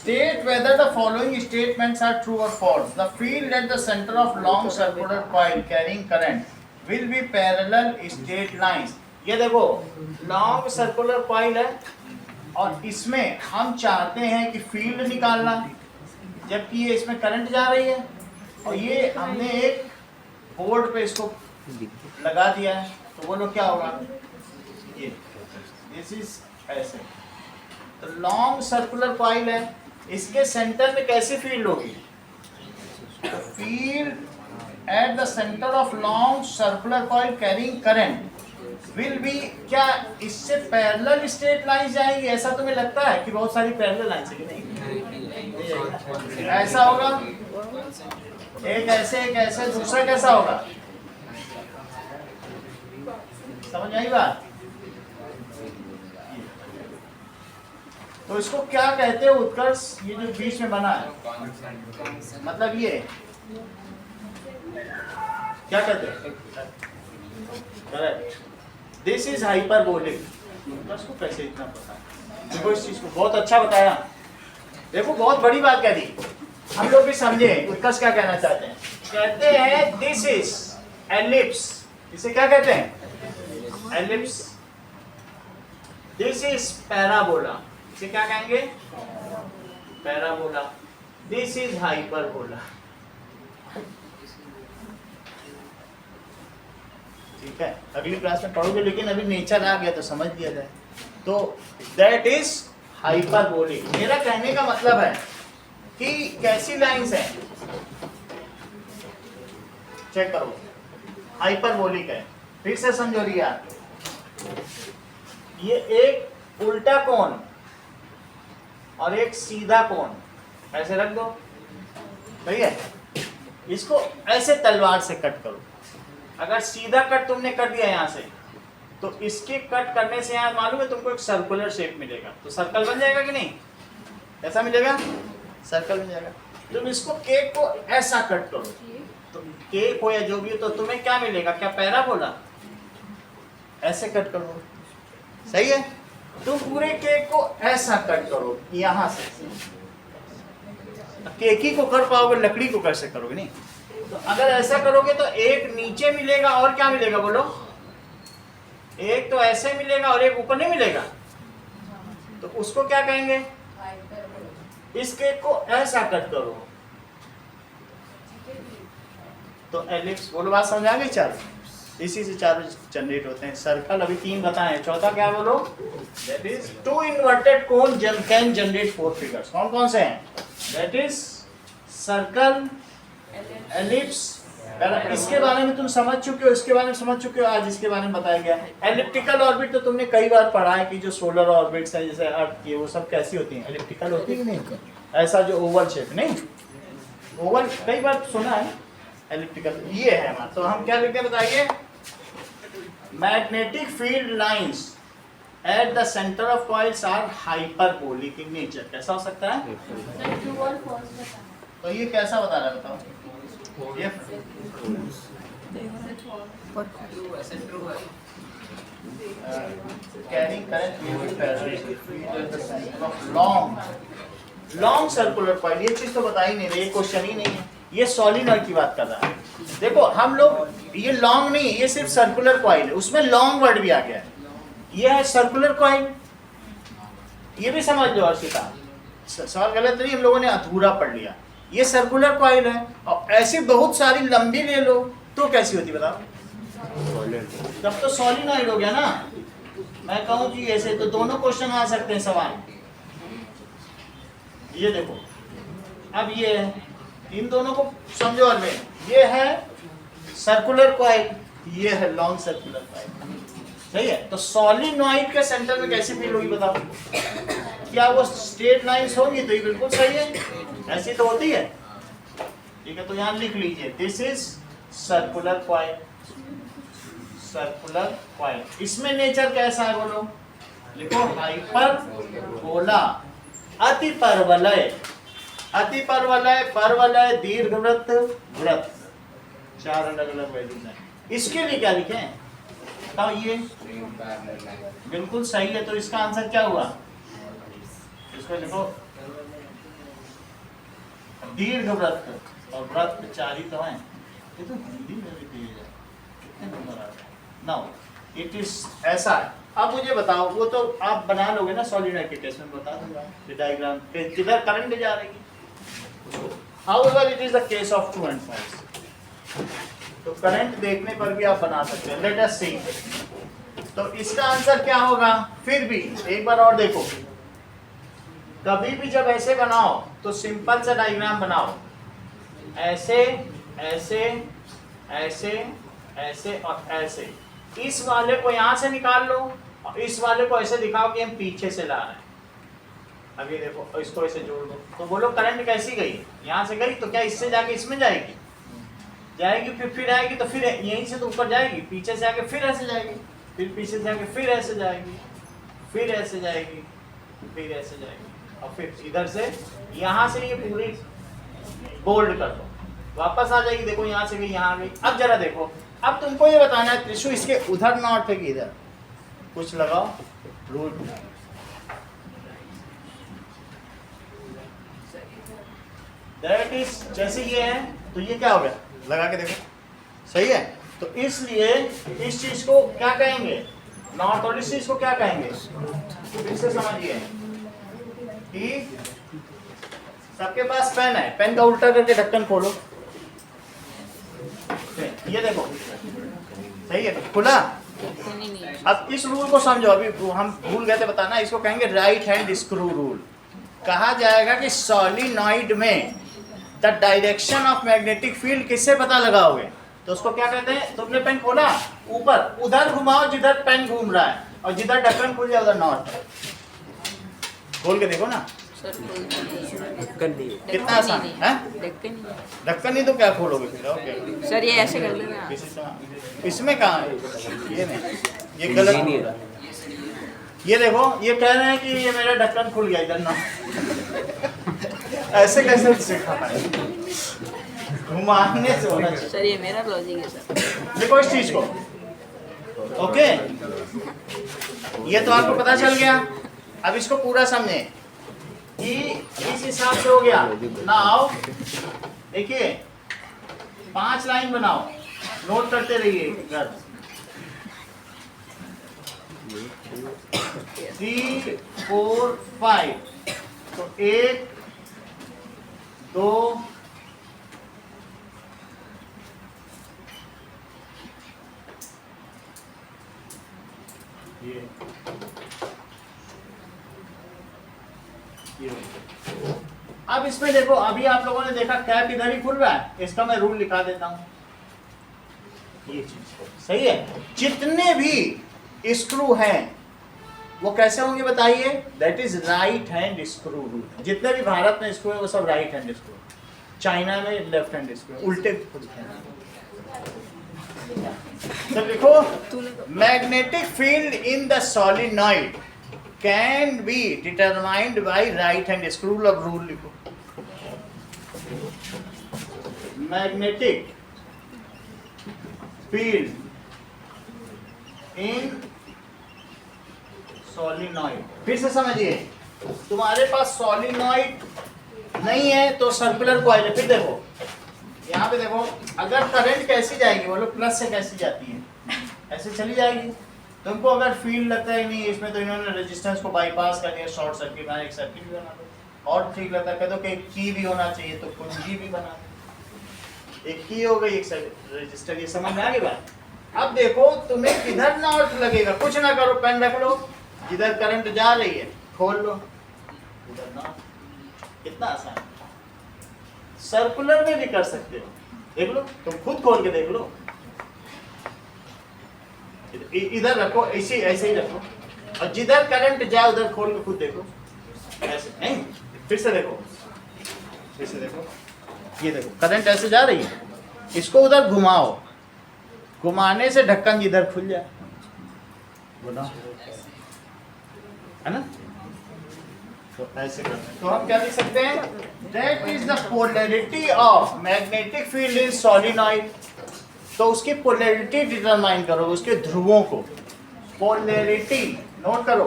State whether the following statements are true or false. The field at the center of long circular coil carrying current will be parallel straight lines. ये देखो लॉन्ग सर्कुलर कॉइल है और इसमें हम चाहते हैं कि फील्ड निकालना, जबकि ये इसमें करंट जा रही है और ये हमने एक बोर्ड पे इसको लगा दिया है, तो बोलो क्या होगा? ये दिस इज ऐसे। तो लॉन्ग सर्कुलर कॉइल है, इसके सेंटर में कैसी फील्ड होगी? Field at the centre of long circular coil carrying current will be, क्या इससे पैरेलल स्ट्रेट लाइन जाएंगी? ऐसा तुम्हें लगता है कि बहुत सारी पैरेलल लाइन है कि नहीं? ऐसा होगा, एक ऐसे दूसरा कैसा होगा? समझ आई बात? तो इसको क्या कहते हैं उत्कर्ष? ये जो बीच में बना है, मतलब ये क्या कहते हैं? Correct, this is hyperbolic. Utkarsh को कैसे इतना पता है? देखो इस चीज को बहुत अच्छा बताया। देखो बहुत बड़ी बात कह दी, हम लोग भी समझे उत्कर्ष क्या कहना चाहते हैं। कहते हैं दिस इज एलिप्स। इसे क्या कहते हैं? एलिप्स। This is parabola. इसे क्या कहेंगे? पैराबोला। This is hyperbola. ठीक है, अगली क्लास में पढ़ोगे, लेकिन अभी नेचर आ गया तो समझ लिया जाए। तो दैट इज हाइपरबोलिक। मेरा कहने का मतलब है कि कैसी लाइंस हैं, चेक करो, हाइपरबोलिक है। फिर से समझो रिया, ये एक उल्टा कोण और एक सीधा कोण ऐसे रख दो, सही है? इसको ऐसे तलवार से कट करो। अगर सीधा कट तुमने कर दिया यहाँ से, तो इसके कट करने से यहाँ मालूम है तुमको एक सर्कुलर शेप मिलेगा, तो सर्कल बन जाएगा कि नहीं? ऐसा मिलेगा, सर्कल बन जाएगा। तुम इसको केक को ऐसा कट करो, तो केक हो या जो भी हो, तो तुम्हें क्या मिलेगा? क्या पैराबोला? ऐसे कट करो, सही है? तुम पूरे केक को ऐसा कट करो यहाँ से, केक ही को कर पाओगे, लकड़ी को कैसे करोगे? नहीं। तो अगर ऐसा करोगे तो एक नीचे मिलेगा और क्या मिलेगा बोलो? एक तो ऐसे मिलेगा और एक ऊपर नहीं मिलेगा, तो उसको क्या कहेंगे? इस केक को ऐसा कट करो तो एलिप्स। बोलो बात समझ आ गई? चार, इसी से चार जनरेट होते हैं। सर्कल अभी 3 बताए, चौथा क्या बोलो? That is 2 inverted cone can generate 4 figures. कौन कौन से हैं? That is circle, ellipse. इसके बारे में तुम समझ चुके हो, इसके बारे में समझ चुके हो, आज इसके बारे में बताया गया। एलिप्टिकल ऑर्बिट तो तुमने कई बार पढ़ा है कि जो सोलर ऑर्बिट्स है जैसे अर्थ की, वो सब कैसी होती हैं? एलिप्टिकल होती है कि नहीं? ऐसा जो ओवल शेप, नहीं ओवल कई बार सुना है एलिप्टिकल। ये है हमारा, तो हम क्या लिखते हैं बताइए? Magnetic field lines at the centre of coils are hyperbolic in nature. कैसा हो सकता है? तो ये कैसा बता रहा है बताओ? ये carrying current will be parallel eight the centre of long circular coil. ये चीज तो बता ही नहीं रही, ये क्वेश्चन ही नहीं है, ये सोलिनॉइड की बात कर रहा है। देखो हम लोग, ये लॉन्ग नहीं, ये सिर्फ सर्कुलर कॉइल है, उसमें लॉन्ग वर्ड भी आ गया है। ये है सर्कुलर कॉइल, ये भी समझ लो अर्षिता, सवाल गलत नहीं, हम लोगों ने अधूरा पढ़ लिया। ये सर्कुलर कॉइल है और ऐसी बहुत सारी लंबी ले लो तो कैसी होती बताओ? तब तो सोलिनॉइड हो गया ना। मैं कहूँ कि ऐसे तो दोनों क्वेश्चन आ सकते हैं सवाल। ये देखो, अब ये है, इन दोनों को समझो। और में ये है सर्कुलर कॉइल, ये है लॉन्ग सर्कुलर कॉइल, सही है? तो सोलिनॉइड के सेंटर में कैसी फील्ड होगी बताओ? क्या वो स्ट्रेट लाइंस होंगी? तो ये बिल्कुल सही है, ऐसी तो होती है। ठीक है, तो यहाँ लिख लीजिए this is circular coil. Circular coil, इसमें नेचर कैसा है बोलो? लिखो हाइपरबोला, अति परवलय, अति परवलय, परवलय, दीर्घवृत्त, वृत्त, 4 अलग अलग वैल्यूज हैं। इसके लिए क्या लिखे हैं बताओ? ये बिल्कुल सही है, तो इसका आंसर क्या हुआ? इसको लिखो दीर्घ वृत्त, और वृत्त 4 ही तो हैं। ये तो हिंदी में भी दिए जाए, कितने नंबर आ गए? 9। इट इज ऐसा है। अब मुझे बताओ, वो तो आप बना लोगे ना सॉलिनॉइड के केस में, बता दूंगा डायग्राम किधर करंट जा रही है। However it is the case of true and false, तो करंट देखने पर भी आप बना सकते हैं। लेट अस सी, तो इसका आंसर क्या होगा? फिर भी एक बार और देखो, कभी भी जब ऐसे बनाओ तो सिंपल सा डायग्राम बनाओ, ऐसे ऐसे ऐसे ऐसे और ऐसे। इस वाले को यहां से निकाल लो और इस वाले को ऐसे दिखाओ कि हम पीछे से ला रहे हैं। अब ये देखो, इसको ऐसे जोड़ दो, तो बोलो करंट कैसी गई? यहाँ से गई, तो क्या इससे जाके इसमें जाएगी? जाएगी, फिर आएगी, तो फिर यहीं से तो ऊपर जाएगी, पीछे से आके फिर ऐसे जाएगी, फिर पीछे से आके फिर ऐसे जाएगी, फिर ऐसे जाएगी, फिर ऐसे जाएगी, और फिर इधर से यहाँ से ये पूरी बोल्ड कर दो, वापस आ जाएगी। देखो यहाँ से गई, यहाँ आ गई। अब जरा देखो, अब तुमको ये बताना है त्रिशु इसके उधर नॉट है कि इधर, कुछ लगाओ रूल। दैट इज, जैसे ये है तो ये क्या हो गया, लगा के देखो, सही है। तो इसलिए इस चीज को क्या कहेंगे? नॉट। और इस चीज को क्या कहेंगे? फिर से समझिए कि सबके पास पेन है, पेन का उल्टा करके ढक्कन खोलो, ये देखो सही है, खुला। अब इस रूल को समझो, अभी हम भूल गए थे बताना, इसको कहेंगे राइट हैंड स्क्रू रूल। कहा जाएगा कि सॉलिनॉइड में the direction of magnetic field किससे पता लगाओगे? तो उसको क्या कहते हैं? तुमने पेन खोला, ऊपर उधर घुमाओ जिधर पेन घूम रहा है, और जिधर ढक्कन खुल जाए उधर नॉट। खोल के देखो ना, कितना आसान है। ढक्कन नहीं तो क्या खोलोगे फिर? ओके सर, ये ऐसे कर लेना। इसमें कहाँ है? ये नहीं, ये गलत नहीं है। ये देखो, ये कह रहे हैं कि ये मेरा ढक्कन खुल गया इधर ना। ऐसे कैसे सीखा पाए? घुमाने से होना चाहिए। सर, ये मेरा लॉजिक है सर। देखो इस चीज को, ओके, ये तो आपको पता चल गया। अब इसको पूरा समझे कि इस हिसाब से हो गया। नाउ देखिए, 5 लाइन बनाओ, नोट करते रहिए घर। 3 4 5, तो 1 2 ये। अब इसमें देखो, अभी आप लोगों ने देखा कैप इधर ही खुल रहा है, इसका मैं रूल लिखा देता हूं। ये चीज सही है। जितने भी स्क्रू हैं वो कैसे होंगे बताइए? That is right hand screw rule. जितने भी भारत में स्क्रू है वो सब राइट हैंड स्क्रू, चाइना में लेफ्ट हैंड स्क्रू, उल्टे खुलते हैं। तो लिखो, magnetic field in the solenoid can be determined by right hand screw. अब रूल लिखो, मैग्नेटिक फील्ड इन सॉलिनॉइड। फिर से समझिए, तुम्हारे पास सॉलिनॉइड नहीं है तो सर्कुलर कॉइल है। फिर देखो यहाँ पे देखो, अगर करंट कैसी जाएगी बोलो? प्लस से कैसी जाती है? ऐसे चली जाएगी। तुमको अगर फील्ड लगता है नहीं इसमें, तो इन्होंने रेजिस्टेंस को बाईपास कर दिया, शॉर्ट सर्किट बना, एक सर्किट भी बना दो। और ठीक लगता है, कह दो कि एक की भी होना चाहिए तो कुंजी भी बना दो। एक की हो गई, एक रजिस्टर। ये समझ में आ गई बात? अब देखो तुम्हें किधर नॉट लगेगा, कुछ ना करो, पेन रख लो, जिधर करंट जा रही है खोल लो, उधर नॉट। कितना आसान। सर्कुलर में भी कर सकते हो, देख लो, तुम खुद खोल के देख लो। इधर रखो, ऐसे ऐसे ही रखो, और जिधर करंट जाए उधर खोल के खुद देखो। ऐसे नहीं, फिर से देखो, फिर से देखो, ये देखो करंट ऐसे जा रही है, इसको उधर घुमाओ, घुमाने से ढक्कन जिधर खुल जाए, बोला है ना? तो ऐसे करते हैं। तो हम क्या लिख सकते हैं? That is the polarity of magnetic field in solenoid. तो उसकी पोलैरिटी डिटरमाइन करो, उसके ध्रुवों को। पोलैरिटी नोट करो,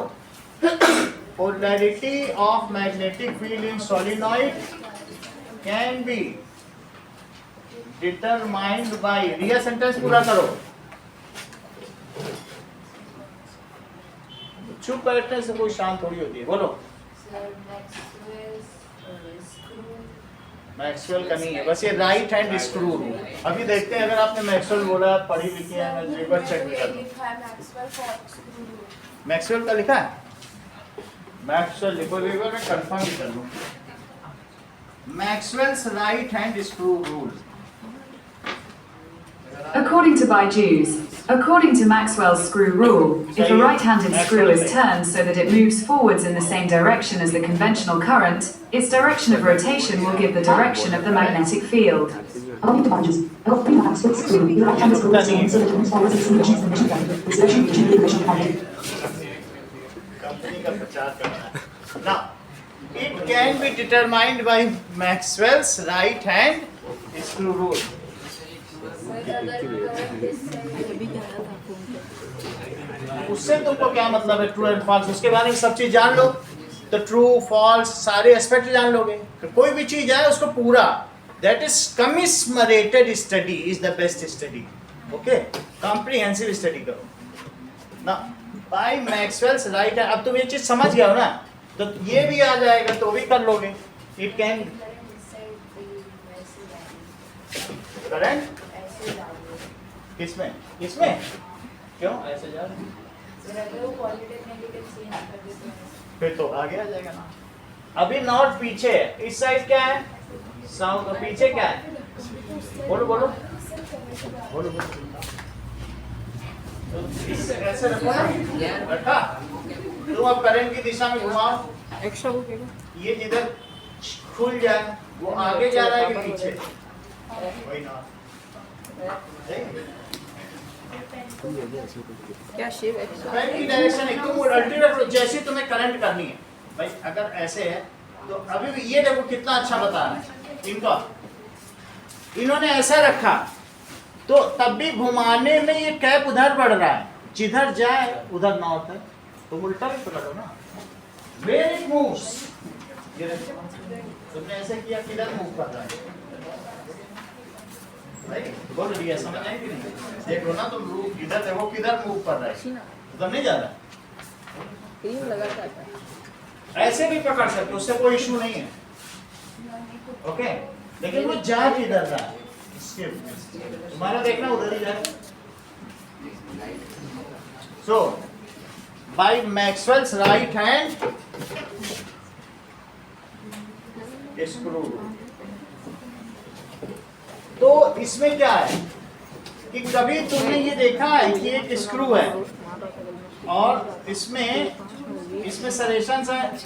polarity of magnetic field in solenoid can be determined by, real sentence पूरा करो। चुप बैठने से कोई शांत थोड़ी होती है, बोलो। मैक्सवेल का नहीं है, बस ये राइट हैंड स्क्रू रूल। अभी देखते हैं, अगर आपने मैक्सवेल बोला, पढ़ी लिखी है, मैं रिवर्स चेक भी कर लूं। मैक्सवेल का लिखा है, मैक्सवेल लिखो, रिवर में कंफर्म भी कर लूं। Maxwell's right hand screw rule. According to Byju's, according to Maxwell's screw rule, if a right-handed screw is turned so that it moves forwards in the same direction as the conventional current, its direction of rotation will give the direction of the magnetic field. According to Byju's, according to Maxwell's screw, the right-handed screw is turned so that it moves forwards in the same direction as the conventional current. This direction will change the direction of the magnet. Company का प्रचार करना है। Now, it can be determined by Maxwell's right hand screw rule. अभी क्या आया था phone पे? उससे तुमको क्या मतलब है, ट्रू एंड फॉल्स, उसके बारे में सब चीज जान लो तो ट्रू फॉल्स सारे एस्पेक्ट जान लोगे। तो कोई भी चीज है उसको पूरा, that is commiserated study is the best study. Okay, comprehensive study करो ना बाय मैक्सवेल्स राइट हैंड। अब तुम ये चीज समझ गए हो ना, तो ये भी आ जाएगा तो भी कर लोगे। इट कैन करंट किसमें किसमें क्यों ऐसे जा रहे हैं? फिर तो आगे आ जाएगा ना। अभी नॉर्थ पीछे है, इस साइड क्या है, साउथ, और पीछे क्या है, बोलो बोलो बोलो बोलो। तो इससे ऐसे रखो ना, रखा। तुम अब करंट की दिशा में घुमाओ, एक्स्ट्रा बुक है ये जिधर खुल जाए वो आगे जा रहा है कि पीछे, वही ना। क्या शेप एक्स्ट्रा? पेन की डायरेक्शन एकदम अल्टरनेट, जैसी तुम्हें करंट करनी है भाई। अगर ऐसे है तो अभी भी ये देखो कितना अच्छा बता रहा है इनका, इन्होंने ऐसा रखा तो तब भी घुमाने में ये कैप उधर बढ़ रहा है, जिधर जाए उधर नॉर्थ है, तो उल्टा भी पकड़ो ना। वेयर इट मूव्स, ये देखो तुमने ऐसे किया, किधर मूव कर रहा है भाई, बोल दिया, समझ आई कि नहीं? देख लो ना तुम, रूप इधर देखो किधर मूव कर रहा है, उधर नहीं जा रहा। क्रीम लगाता है। ऐसे भी पकड़ सकते, उससे कोई इशू नहीं है। ओके, लेकिन वो जा किधर रहा है, इसके तुम्हारा देखना उधर ही जाए। So by Maxwell's right hand screw, तो इसमें क्या है कि कभी तुमने ये देखा है कि एक स्क्रू है और इसमें सरेशंस है।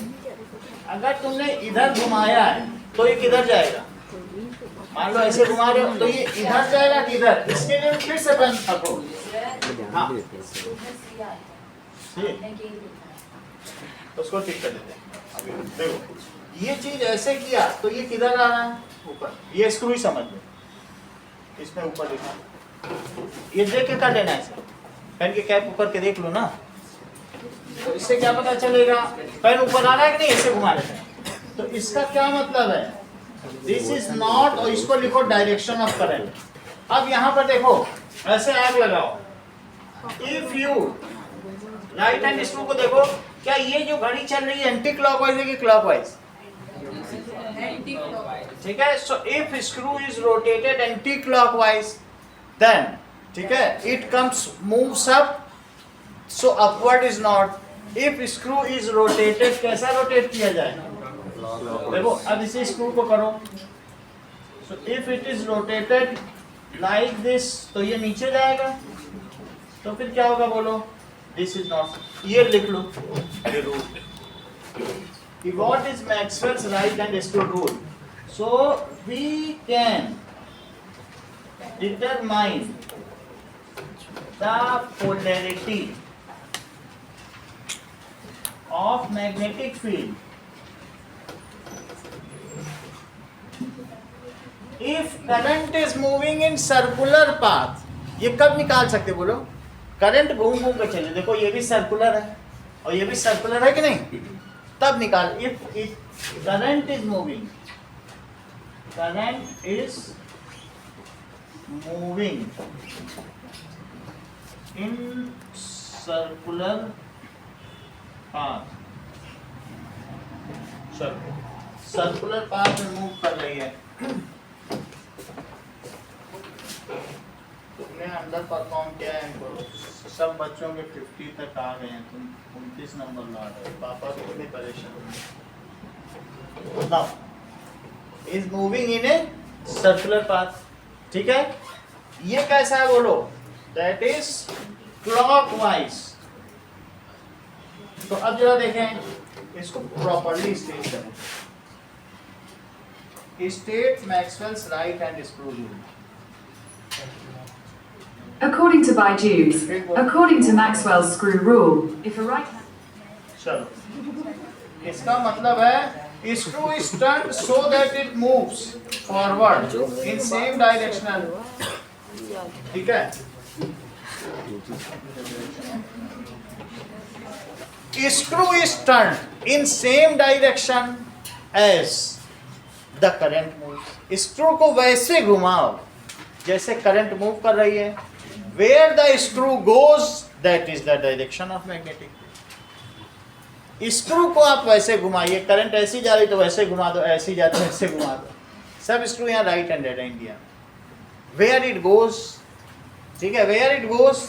अगर तुमने इधर घुमाया है तो ये किधर जाएगा, मान लो ऐसे घुमा रहे हो तो ये इधर जाएगा कि इधर, इसके लिए फिर से बंद रखो। हाँ, उसको ठीक कर देते हैं। देखो ये चीज ऐसे किया तो ये किधर आ रहा है, ऊपर। ये स्क्रू ही समझ लो, इसमें ऊपर देखना, ये देख के कर लेना ऐसे, पेन के कैप ऊपर के देख लो ना, तो इससे क्या पता चलेगा पेन ऊपर आ रहा है कि नहीं, ऐसे घुमा लेते हैं। तो इसका क्या मतलब है, दिस इज नॉट, और इसको लिखो डायरेक्शन ऑफ करंट। अब यहाँ पर देखो ऐसे आग लगाओ, if you right hand screw को देखो, क्या ये जो घड़ी चल रही है एंटी क्लॉकवाइज है कि क्लॉकवाइज? ठीक है, so if screw is rotated anti clockwise then, ठीक है, it comes moves up, so upward is not. If screw is rotated, कैसा रोटेट किया जाए, देखो अब इसी स्क्रू को करो, so if it is rotated like this, तो ये नीचे जाएगा, तो फिर क्या होगा बोलो, दिस इज नॉट। ये लिख लो ये rule, what is Maxwell's right hand screw rule? So we can determine the polarity of magnetic field if current is moving in circular path। ये कब निकाल सकते बोलो, करंट घूम घूम के चले, देखो ये भी सर्कुलर है और ये भी सर्कुलर है कि नहीं, तब निकाल। If current is moving current is moving in circular path, circular path में मूव कर रही है। तुमने अंदर परफॉर्म किया है इनको, सब बच्चों के 50 तक आ गए हैं, तुम 29 नंबर ला रहे हो, पापा को कितनी परेशान। Is moving in a circular path, ठीक है। ये कैसा है बोलो, दैट इज क्लॉकवाइज। तो अब जरा देखें इसको प्रॉपर्ली स्टेट करें। State Maxwell's right hand screw rule. According to Byju's, according to Maxwell's screw rule, if a right hand चलो इसका मतलब है screw is turned so that it moves forward in same direction, ठीक है। Screw is turned in same direction as the current moves। screw को वैसे घुमाओ जैसे करंट मूव कर रही है। Where the screw goes, that is the direction of magnetic field। Screw को आप वैसे घुमाइए, करंट ऐसी जा रही तो वैसे घुमा दो, ऐसी जाती तो ऐसे घुमा दो। सब स्क्रू यहाँ राइट हैंडेड है इंडिया। Where it goes, ठीक है, where it goes,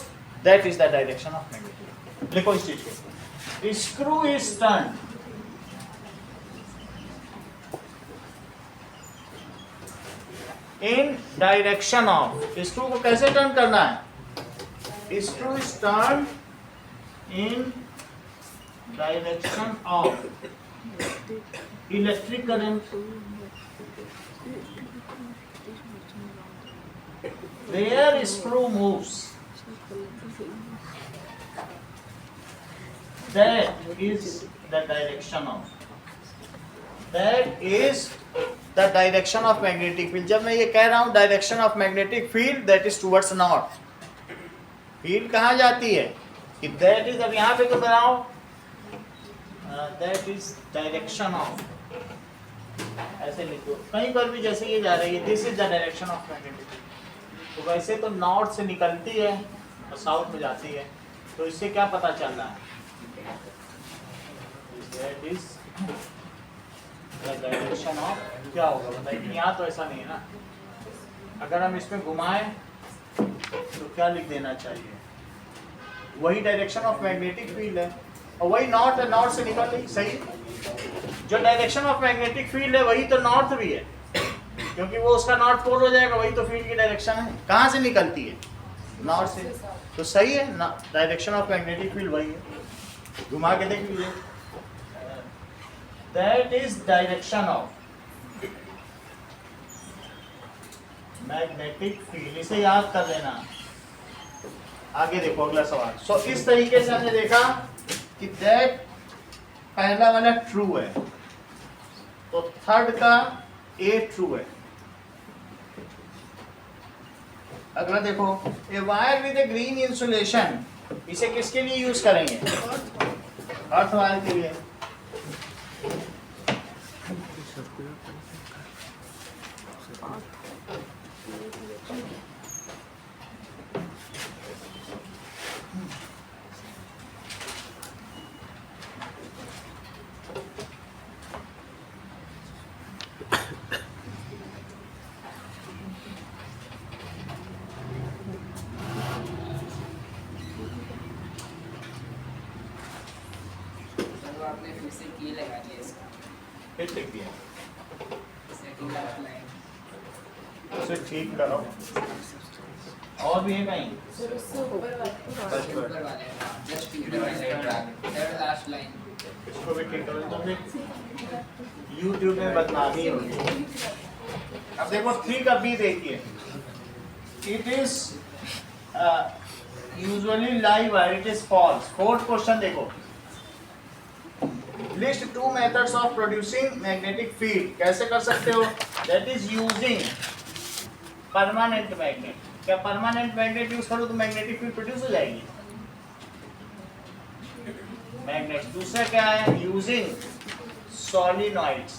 that is the direction of magnetic field। लिखो इस चीज को, screw is turned in direction of, screw को कैसे टर्न करना है, screw is turned in direction of electric current, where screw moves, that is the direction of, that is the direction of magnetic field। जब मैं ये कह रहा हूं direction of magnetic field, that is towards north. Field कहाँ जाती है कि दैट इज, अब यहाँ पे तो बनाओ, दैट इज डायरेक्शन ऑफ, ऐसे लिखो कहीं पर भी, जैसे ये जा रही है, this is the direction of magnetic field. तो वैसे तो नॉर्थ से निकलती है और साउथ में जाती है, तो इससे क्या पता चल रहा है, that is the direction of, क्या होगा बताइए। यहाँ तो ऐसा नहीं है ना, अगर हम इसमें घुमाएं तो क्या लिख देना चाहिए, वही डायरेक्शन ऑफ मैग्नेटिक फील्ड है और वही नॉर्थ है, नॉर्थ से निकल रही, सही। जो डायरेक्शन ऑफ मैग्नेटिक फील्ड है वही तो नॉर्थ भी है, क्योंकि वो उसका नॉर्थ पोल हो जाएगा, वही तो फील्ड की डायरेक्शन है। कहाँ से निकलती है, नॉर्थ से, तो सही है, डायरेक्शन ऑफ मैग्नेटिक फील्ड वही है। घुमा के देख लीजिए, that is direction of magnetic field, इसे याद कर लेना। आगे देखो अगला सवाल। सो इस तरीके से हमने देखा कि दैट पहला वाला ट्रू है, तो थर्ड का ए ट्रू है। अगला देखो, a wire with a green insulation, इसे किसके लिए यूज करेंगे, अर्थ वायर के लिए। आपने फिर से की लगा दिया इसका, फिर लिख दिया, सेकंड लास्ट लाइन उसे ठीक करो। और भी है कहीं, ऊपर वाले जस्ट फील्ड वाले थर्ड लास्ट लाइन, इसको भी ठीक करो, तो फिर YouTube में बदनामी होगी। अब देखो 3 का बी देखिए, it is usually live wire, it is false. Fourth question देखो, list 2 methods of producing magnetic field, कैसे कर सकते हो, that is using permanent magnet. क्या परमानेंट मैग्नेट यूज करो तो मैग्नेटिक फील्ड प्रोड्यूस हो जाएगी, मैग्नेट। दूसरा क्या है, यूजिंग सॉलिनॉइड्स,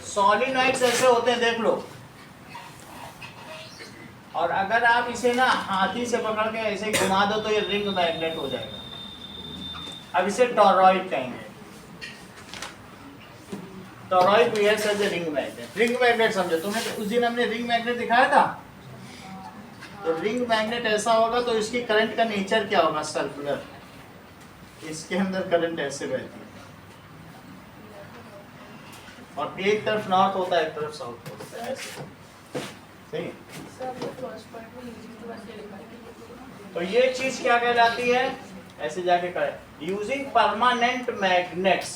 सॉलिनॉइड्स ऐसे होते हैं, देख लो। और अगर आप इसे ना हाथी से पकड़ के ऐसे ही घुमा दो तो ये रिंग मैग्नेट हो जाएगा। अब इसे टॉरॉइड कहेंगे। Toroid behaves as a ring magnet. Ring magnet समझो, तुम्हें उस दिन हमने रिंग मैग्नेट दिखाया था। तो रिंग मैग्नेट ऐसा होगा तो इसकी करंट का नेचर क्या होगा? सर्कुलर। इसके अंदर करंट ऐसे बहती है और एक तरफ नॉर्थ होता है, एक तरफ साउथ होता है, ऐसे। सही। तो ये चीज क्या कहलाती है? ऐसे जाके करें यूजिंग परमानेंट मैग्नेट्स।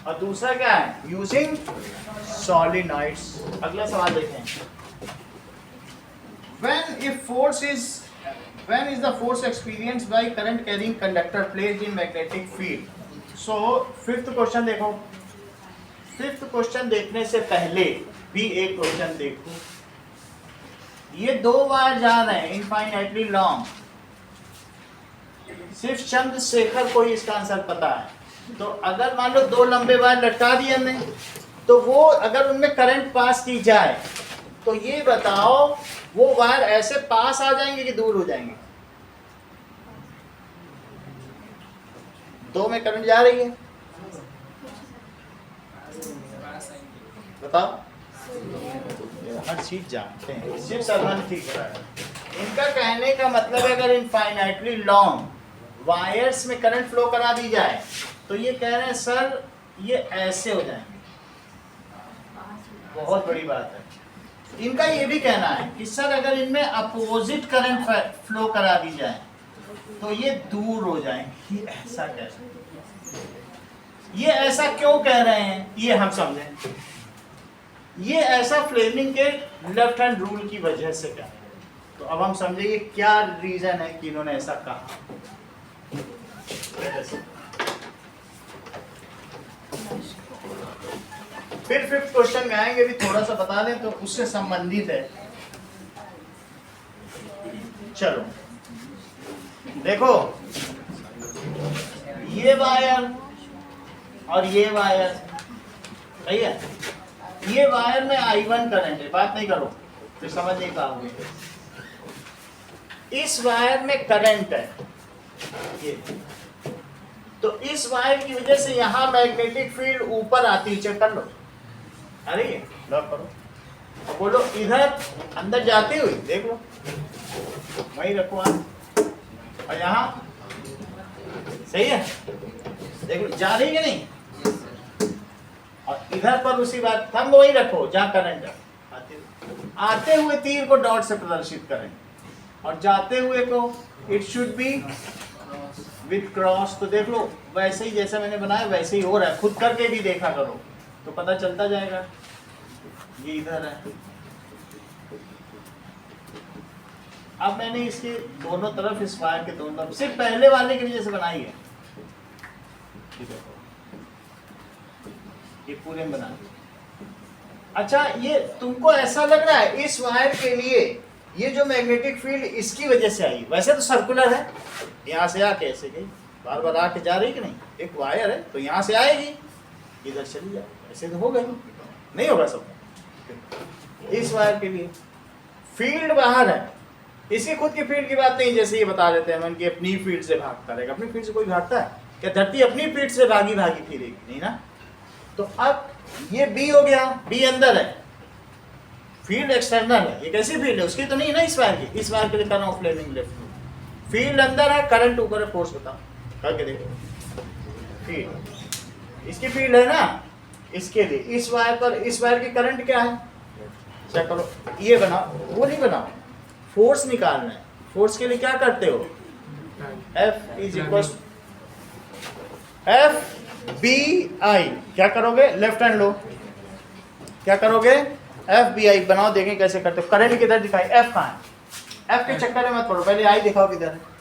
और दूसरा क्या है? यूजिंग सॉलिनॉइड्स। अगला सवाल देखें। When is the force experienced by current carrying conductor placed in magnetic field? So fifth question देखो। फिफ्थ क्वेश्चन देखने से पहले भी एक क्वेश्चन देखो। ये 2 वायर जा रहे हैं इनफाइनाइटली लॉन्ग। सिर्फ चंद्रशेखर को ही इसका आंसर पता है। तो अगर मान लो 2 लंबे वायर लटका दिए हमने, तो वो अगर उनमें करंट पास की जाए तो ये बताओ वो वायर ऐसे पास आ जाएंगे कि दूर हो जाएंगे? 2 में करंट जा रही है, बताओ। हर चीज जानते हैं, सिर्फ सलमान ठीक रहा है। इनका कहने का मतलब है अगर इनफाइनाइटली लॉन्ग वायर्स में करंट फ्लो करा दी जाए तो ये कह रहे हैं सर ये ऐसे हो जाएंगे। बहुत बड़ी बात है। इनका ये भी कहना है कि सर अगर इनमें अपोजिट करंट फ्लो करा दी जाए तो ये दूर हो जाएंगे। ये ऐसा कैसे? ये ऐसा क्यों कह रहे हैं ये हम समझें। ये ऐसा फ्लेमिंग के लेफ्ट हैंड रूल की वजह से क्या है। तो अब हम समझेंगे क्या रीजन है कि इन्होंने ऐसा कहा। फिर फिफ्थ क्वेश्चन में आएंगे, भी थोड़ा सा बता दें तो उससे संबंधित है। चलो देखो, ये वायर और ये वायर, सही है। ये वायर में I1 करंट है, बात नहीं करो फिर समझ नहीं पाओगे। इस वायर में करंट है ये, तो इस वायर की वजह से यहां मैग्नेटिक फील्ड ऊपर आती है। चेक कर लो, अरे लॉक करो, अब बोलो इधर अंदर जाती हुई, देख लो वहीं रखो आप। और यहाँ सही है, देख लो जा रही है कि नहीं। और इधर पर उसी बात थंब वहीं रखो जहाँ करंट आते हुए तीर को डॉट से प्रदर्शित करें और जाते हुए को it should be with cross. तो देख लो वैसे ही जैसे मैंने बनाया वैसे ही हो रहा है। खुद करके भी देखा करो तो पता चलता जाएगा। ये इधर है। अब मैंने इसके दोनों तरफ, इस वायर के दोनों तरफ सिर्फ पहले वाले की वजह से बनाई है। ये पूरे में बना। अच्छा, ये तुमको ऐसा लग रहा है इस वायर के लिए ये जो मैग्नेटिक फील्ड इसकी वजह से आई, वैसे तो सर्कुलर है, यहाँ से आके ऐसे गई, बार बार आके जा रही कि नहीं। एक वायर है तो यहाँ से आएगी, इधर चली जाए, ऐसे तो हो गई, नहीं होगा सब। इस वायर के लिए फील्ड बाहर है, इसकी खुद की फील्ड की बात नहीं, जैसे ये बता देते हैं मन की अपनी फील्ड से भागता रहेगा। अपनी फील्ड से कोई भागता है क्या? धरती अपनी फील्ड से भागी भागी फिरेगी नहीं ना। तो अब ये बी हो गया, बी अंदर है, फील्ड एक्सटर्नल है। ये कैसी फील्ड है? उसकी तो नहीं है ना इस वायर की। इस वायर के लिए कर रहा हूँ फ्लेमिंग लेफ्ट। फील्ड अंदर है, करंट ऊपर है, फोर्स बताओ करके देखो। फील्ड इसकी फील्ड है ना, इसके लिए इस वायर पर, इस वायर की करंट क्या है चेक करो। ये बनाओ, वो नहीं बनाओ, फोर्स निकालना है। फोर्स के लिए क्या करते हो? F is equal FBI। क्या करोगे? लेफ्ट हैंड लो, क्या करोगे? FBI बनाओ, देखें कैसे करते हो। करंट किधर दिखाई? F कहाँ है? F के चक्कर में मत पड़ो, पहले I दिखाओ किधर है।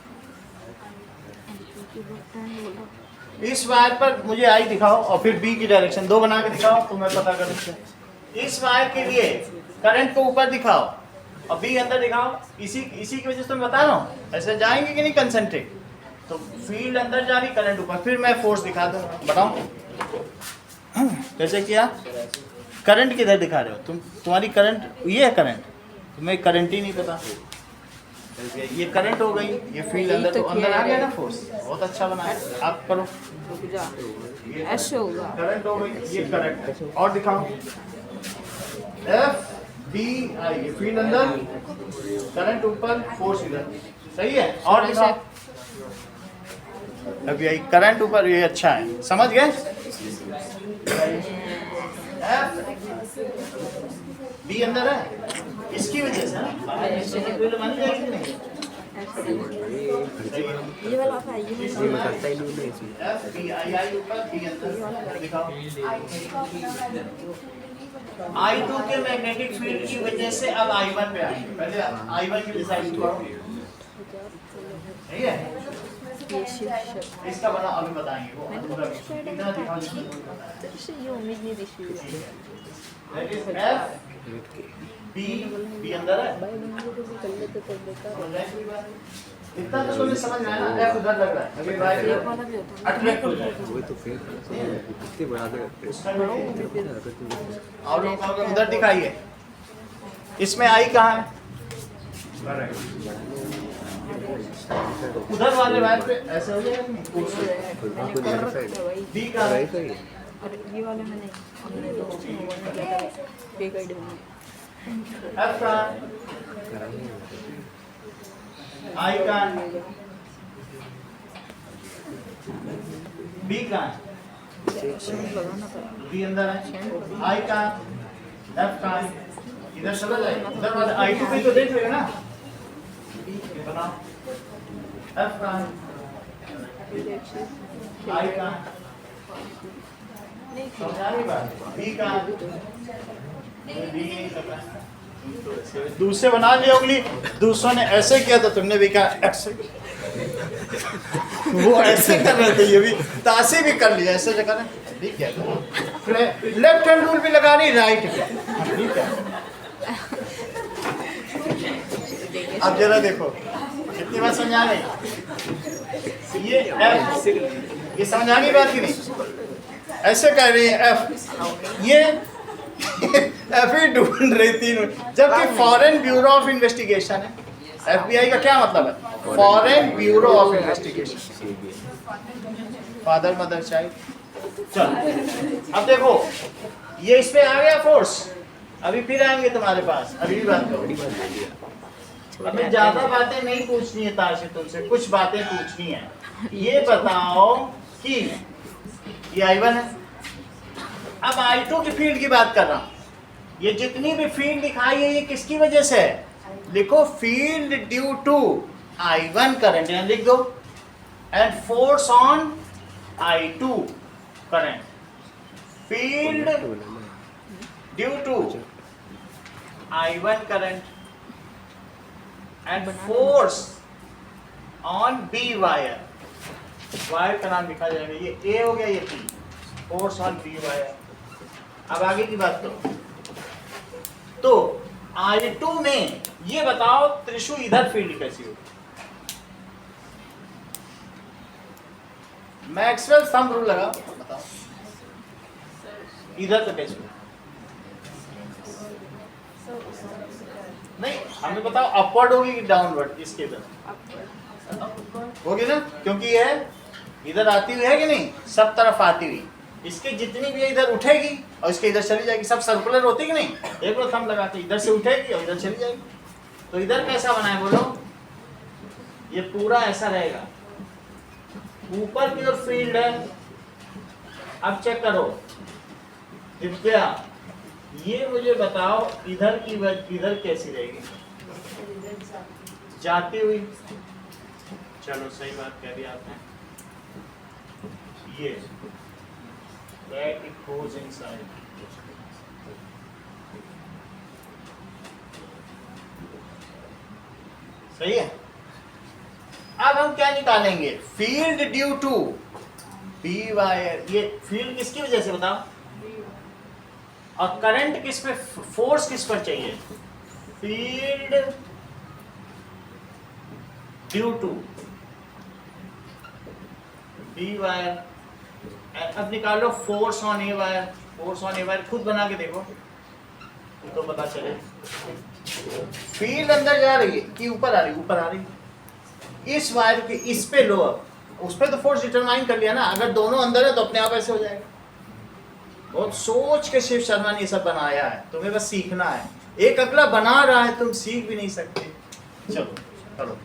इस वायर पर मुझे I दिखाओ और फिर B की डायरेक्शन, 2 बना के दिखाओ तो मैं पता कर सकता। इस वायर के लिए करंट को ऊपर दिखाओ और B अंदर दिखाओ। इसी की वजह से तो मैं बता रहा हूँ, ऐसे जाएंगे कि नहीं कंसंट्रेट। तो फील्ड अंदर जा रही, करंट ऊपर। फिर मैं फोर्स दिखा दूंगा, बताओ कैसे किया? करंट किधर दिखा रहे हो तुम? तुम्हारी करंट ये है करंट, तुम्हें करंट ही नहीं पता। ये करंट हो गई, ये फील्ड अंदर तो अंदर आ गया ना फोर्स। बहुत अच्छा बना है, आप करो। ऐसे होगा। करंट हो गई, ये करंट। और दिखाओ एफ बी आई, ये फील्ड अंदर, करंट ऊपर, फोर्स इधर। सही है। और दिखाओ अभी आई करंट ऊपर, ये अच्छा है, समझ गए? एफ बी अंदर है, इसकी वजह से बन जाएगी नहीं। ये वाला था, ये ये बताता ही नहीं है इसमें। एफ बी आई, आई ऊपर बी अंदर। दिखाओ I2 के मैग्नेटिक फील्ड की वजह से अब I1 पे आएंगे। पहले I1 की डिसाइड करो, सही है? इसका बना अभी बताएंगे वो अधूरा भी। कितना दिखाओ ये उम्मीद नहीं थी। दैट इज F B अंदर है। इतना तो तुम्हें समझ में आया ना? F उधर लग रहा है, अभी Y अट्रैक्ट हो जाएगा। वही तो फिर कितने बड़ा और लोग कहोगे उधर दिखाइए, इसमें I कहाँ है? उधर वाले वायर पे ऐसे हो जाएगा नहीं? B कहाँ है? और ये वाले में नहीं, हमने तो फेक आईडी बनाई। F कहाँ है? I कहाँ है? B कहाँ है? लगाना था। B अंदर है। I कहाँ है? F कहाँ है? इधर चला जाए, इधर वाले I2 पे तो देख लेगा ना? बनाओ F कहाँ है? I कहाँ है? समझा नहीं बात? B कहाँ है? B नहीं पता। दूसरे बना लिया उंगली, दूसरों ने ऐसे किया तो तुमने भी कहा ऐसे। वो ऐसे कर रहे थे, ये भी तासे भी कर लिया ऐसे जगह ना। ठीक है, लेफ्ट हैंड रूल भी लगा रही, राइट पे। ठीक है, अब जरा देखो कितनी बात समझ आ गई। ये F, ये समझ आ गई बात की नहीं? ऐसे कह रही है F, ये एफ ही ढूंढ रही थी, जबकि फॉरेन ब्यूरो ऑफ इन्वेस्टिगेशन है। FBI का क्या मतलब है? Foreign bureau of investigation, father mother child. चलो अब देखो, ये इस पे आ गया फोर्स, अभी फिर आएंगे तुम्हारे पास। अभी भी बात करो, अभी ज्यादा बातें नहीं पूछनी है तार से तुमसे, कुछ बातें पूछनी है। ये बताओ कि ये I1 है, अब I2 की फील्ड की बात कर रहा हूं। ये जितनी भी फील्ड दिखाई है, ये किसकी वजह से है? लिखो field due to I1 current, यहाँ लिख दो, and force on I2 current. Field due to I1 current and force on B wire. Wire का नाम लिखा जाएगा, ये A हो गया, ये B, force on B wire. अब आगे की बात करो, तो I2 में ये बताओ त्रिशु इधर फील्ड कैसी होगी? मैक्सवेल थंब रूल लगाओ, बताओ इधर तो कैसे होगी? नहीं, हमें बताओ अपवर्ड होगी कि डाउनवर्ड? इसके इधर होगी ना, क्योंकि ये इधर आती हुई है कि नहीं, सब तरफ आती हुई। इसके जितनी भी इधर उठेगी और इसके इधर चली जाएगी, सब सर्कुलर होती कि नहीं? एक बार थंब लगाते, इधर से उठेगी और इधर चली जाएगी। तो इधर कैसा बना है बोलो? ये पूरा ऐसा रहेगा, ऊपर की ओर फील्ड है। अब चेक करो दिव्या, ये मुझे बताओ इधर की इधर कैसी रहेगी? जाती हुई। चलो सही बात कह दी आपने, ये that it goes inside. सही है। अब हम क्या निकालेंगे? Field due to B wire. ये फील्ड किसकी वजह से बताओ? और करंट किस पे, फोर्स किस पर चाहिए? Field due to B wire अब निकालो force on A wire. Force on A wire खुद बना के देखो तो पता चले। फील्ड अंदर जा रही है कि ऊपर आ रही? ऊपर आ रही। इस वायर के इस पे लो, उस पे तो फोर्स डिटरमाइन कर लिया ना। अगर दोनों अंदर है तो अपने आप ऐसे हो जाएगा। बहुत सोच के शिव शर्मा ने ये सब बनाया है, तुम्हें बस सीखना है। एक अगला बना रहा है, तुम सीख भी नहीं सकते। चलो करो,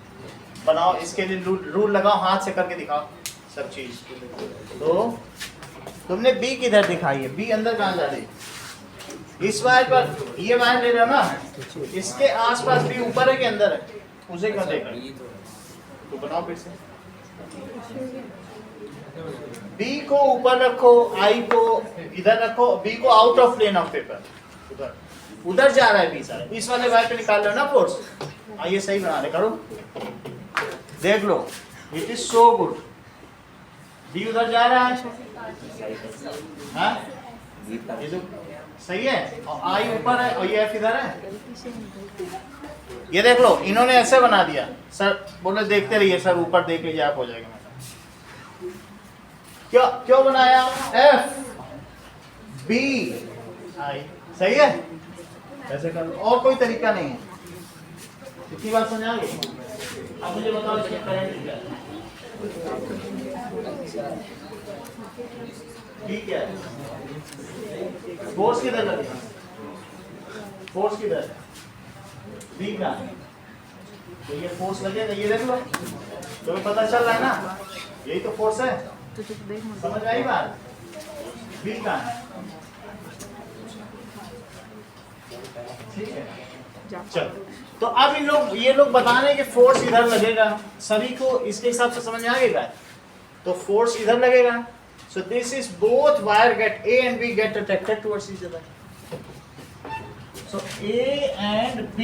बनाओ। इसके लिए रूल लगाओ, हाथ से करके दिखाओ सब चीज। तो तुमने बी किधर दिखाई है? बी अंदर कहाँ जा रही है? इस वायर पर, ये वायर ले रहा ना, इसके आसपास भी ऊपर है कि अंदर है? उसे क्यों देख रहे? तो बनाओ फिर से। बी को ऊपर रखो, आई को इधर रखो, बी को out of plane of paper, उधर उधर जा रहा है बी सारा। इस वाले वायर पे निकाल लो ना फोर्स। ये सही बना रहे, करो देख लो। It is so good. B उधर जा रहा है, हाँ ये तो सही है। और आई ऊपर है और ये एफ इधर है। ये देख लो, इन्होंने ऐसे बना दिया। सर बोले देखते रहिए सर, ऊपर देख लीजिए आप हो जाएगा। क्यों क्यों बनाया? एफ बी आई, सही है। ऐसे कर लो, और कोई तरीका नहीं है। कितनी बात समझ आ गई? अब मुझे बताओ इसमें करंट क्या है? ठीक है, फोर्स किधर लगेगा? फोर्स किधर है? बी का। तो ये फोर्स लगेगा, ये देख लो, तुम्हें पता चल रहा है ना, यही तो फोर्स है। समझ आई बात? बी का ठीक है। चलो, तो अब ये लोग बता रहे हैं कि फोर्स इधर लगेगा। सभी को इसके हिसाब से समझ में आ गया। तो फोर्स इधर लगेगा। So this is both wire get A and B get attracted towards each other. So A and B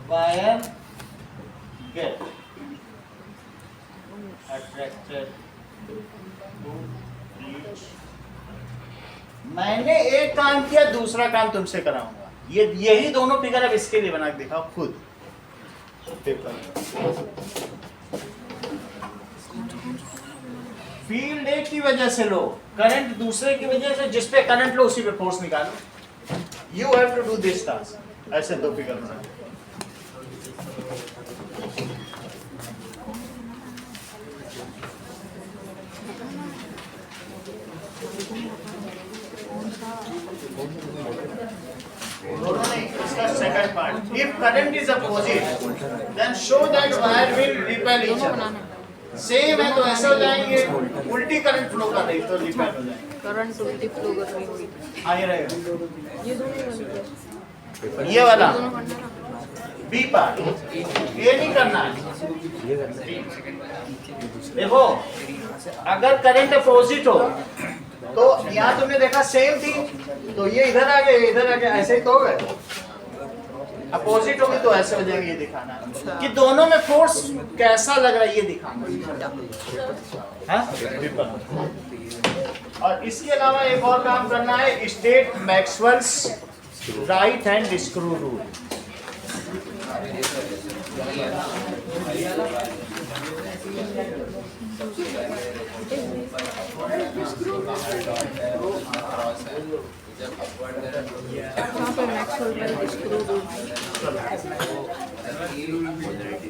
wire get attracted to each. मैंने एक काम किया, दूसरा काम तुमसे कराऊंगा। यही दोनों फिगर अब इसके लिए बना के दिखाओ खुद। फील्ड एक की वजह से लो, करंट दूसरे की वजह से। जिस पे करंट लो उसी पे फोर्स निकालो। You have to do this task. ऐसे दो फिगर बना। दोनों नहीं, इसका second part. If current is opposite then show that wire will repel each other. Same है तो ऐसे हो जाएंगे, उल्टी करंट फ्लो कर रही तो रिपेल हो जाएंगे। करंट उल्टी फ्लो कर रही हुई। आगे रहेगा ये दोनों ये वाला दोनों करना ना। बी पार्ट, ये नहीं करना है। देखो, अगर करंट अपोजिट हो तो यहाँ तुमने देखा सेम थी, तो ये इधर आ गए, इधर आ गए, ऐसे ही तो हो गए। अपोजिट होगी तो ऐसे हो जाएंगे। ये दिखाना है कि दोनों में फोर्स कैसा लग रहा है, ये दिखाना है। और इसके अलावा एक और काम करना है, state Maxwell's right hand screw rule. यहाँ पे मैक्सवेल राइट स्क्रू रूल।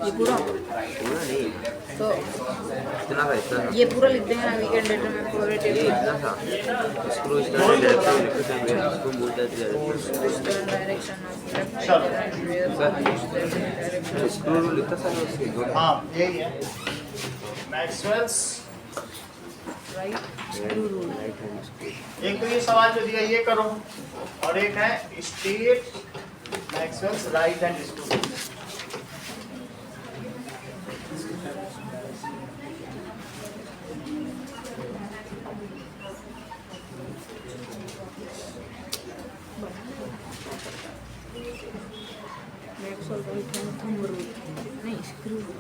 ये पूरा नहीं, तो इतना था। ये पूरा लिख देंगे ना, वीकेंड डेटा में प्रोबेबिलिटी ये इतना था। स्क्रू स्टार डायरेक्शन इसको बोलते हैं डायरेक्शन ऑफ स्क्रू रूल इतना सारा उसके। हाँ यही है मैक्सवेल्स राइट स्क्रू रूल। एक तो ये सवाल जो दिया ये करो, और एक है state Maxwell's right hand screw. Maxwell right hand thumb rule नहीं, स्क्रू रूल।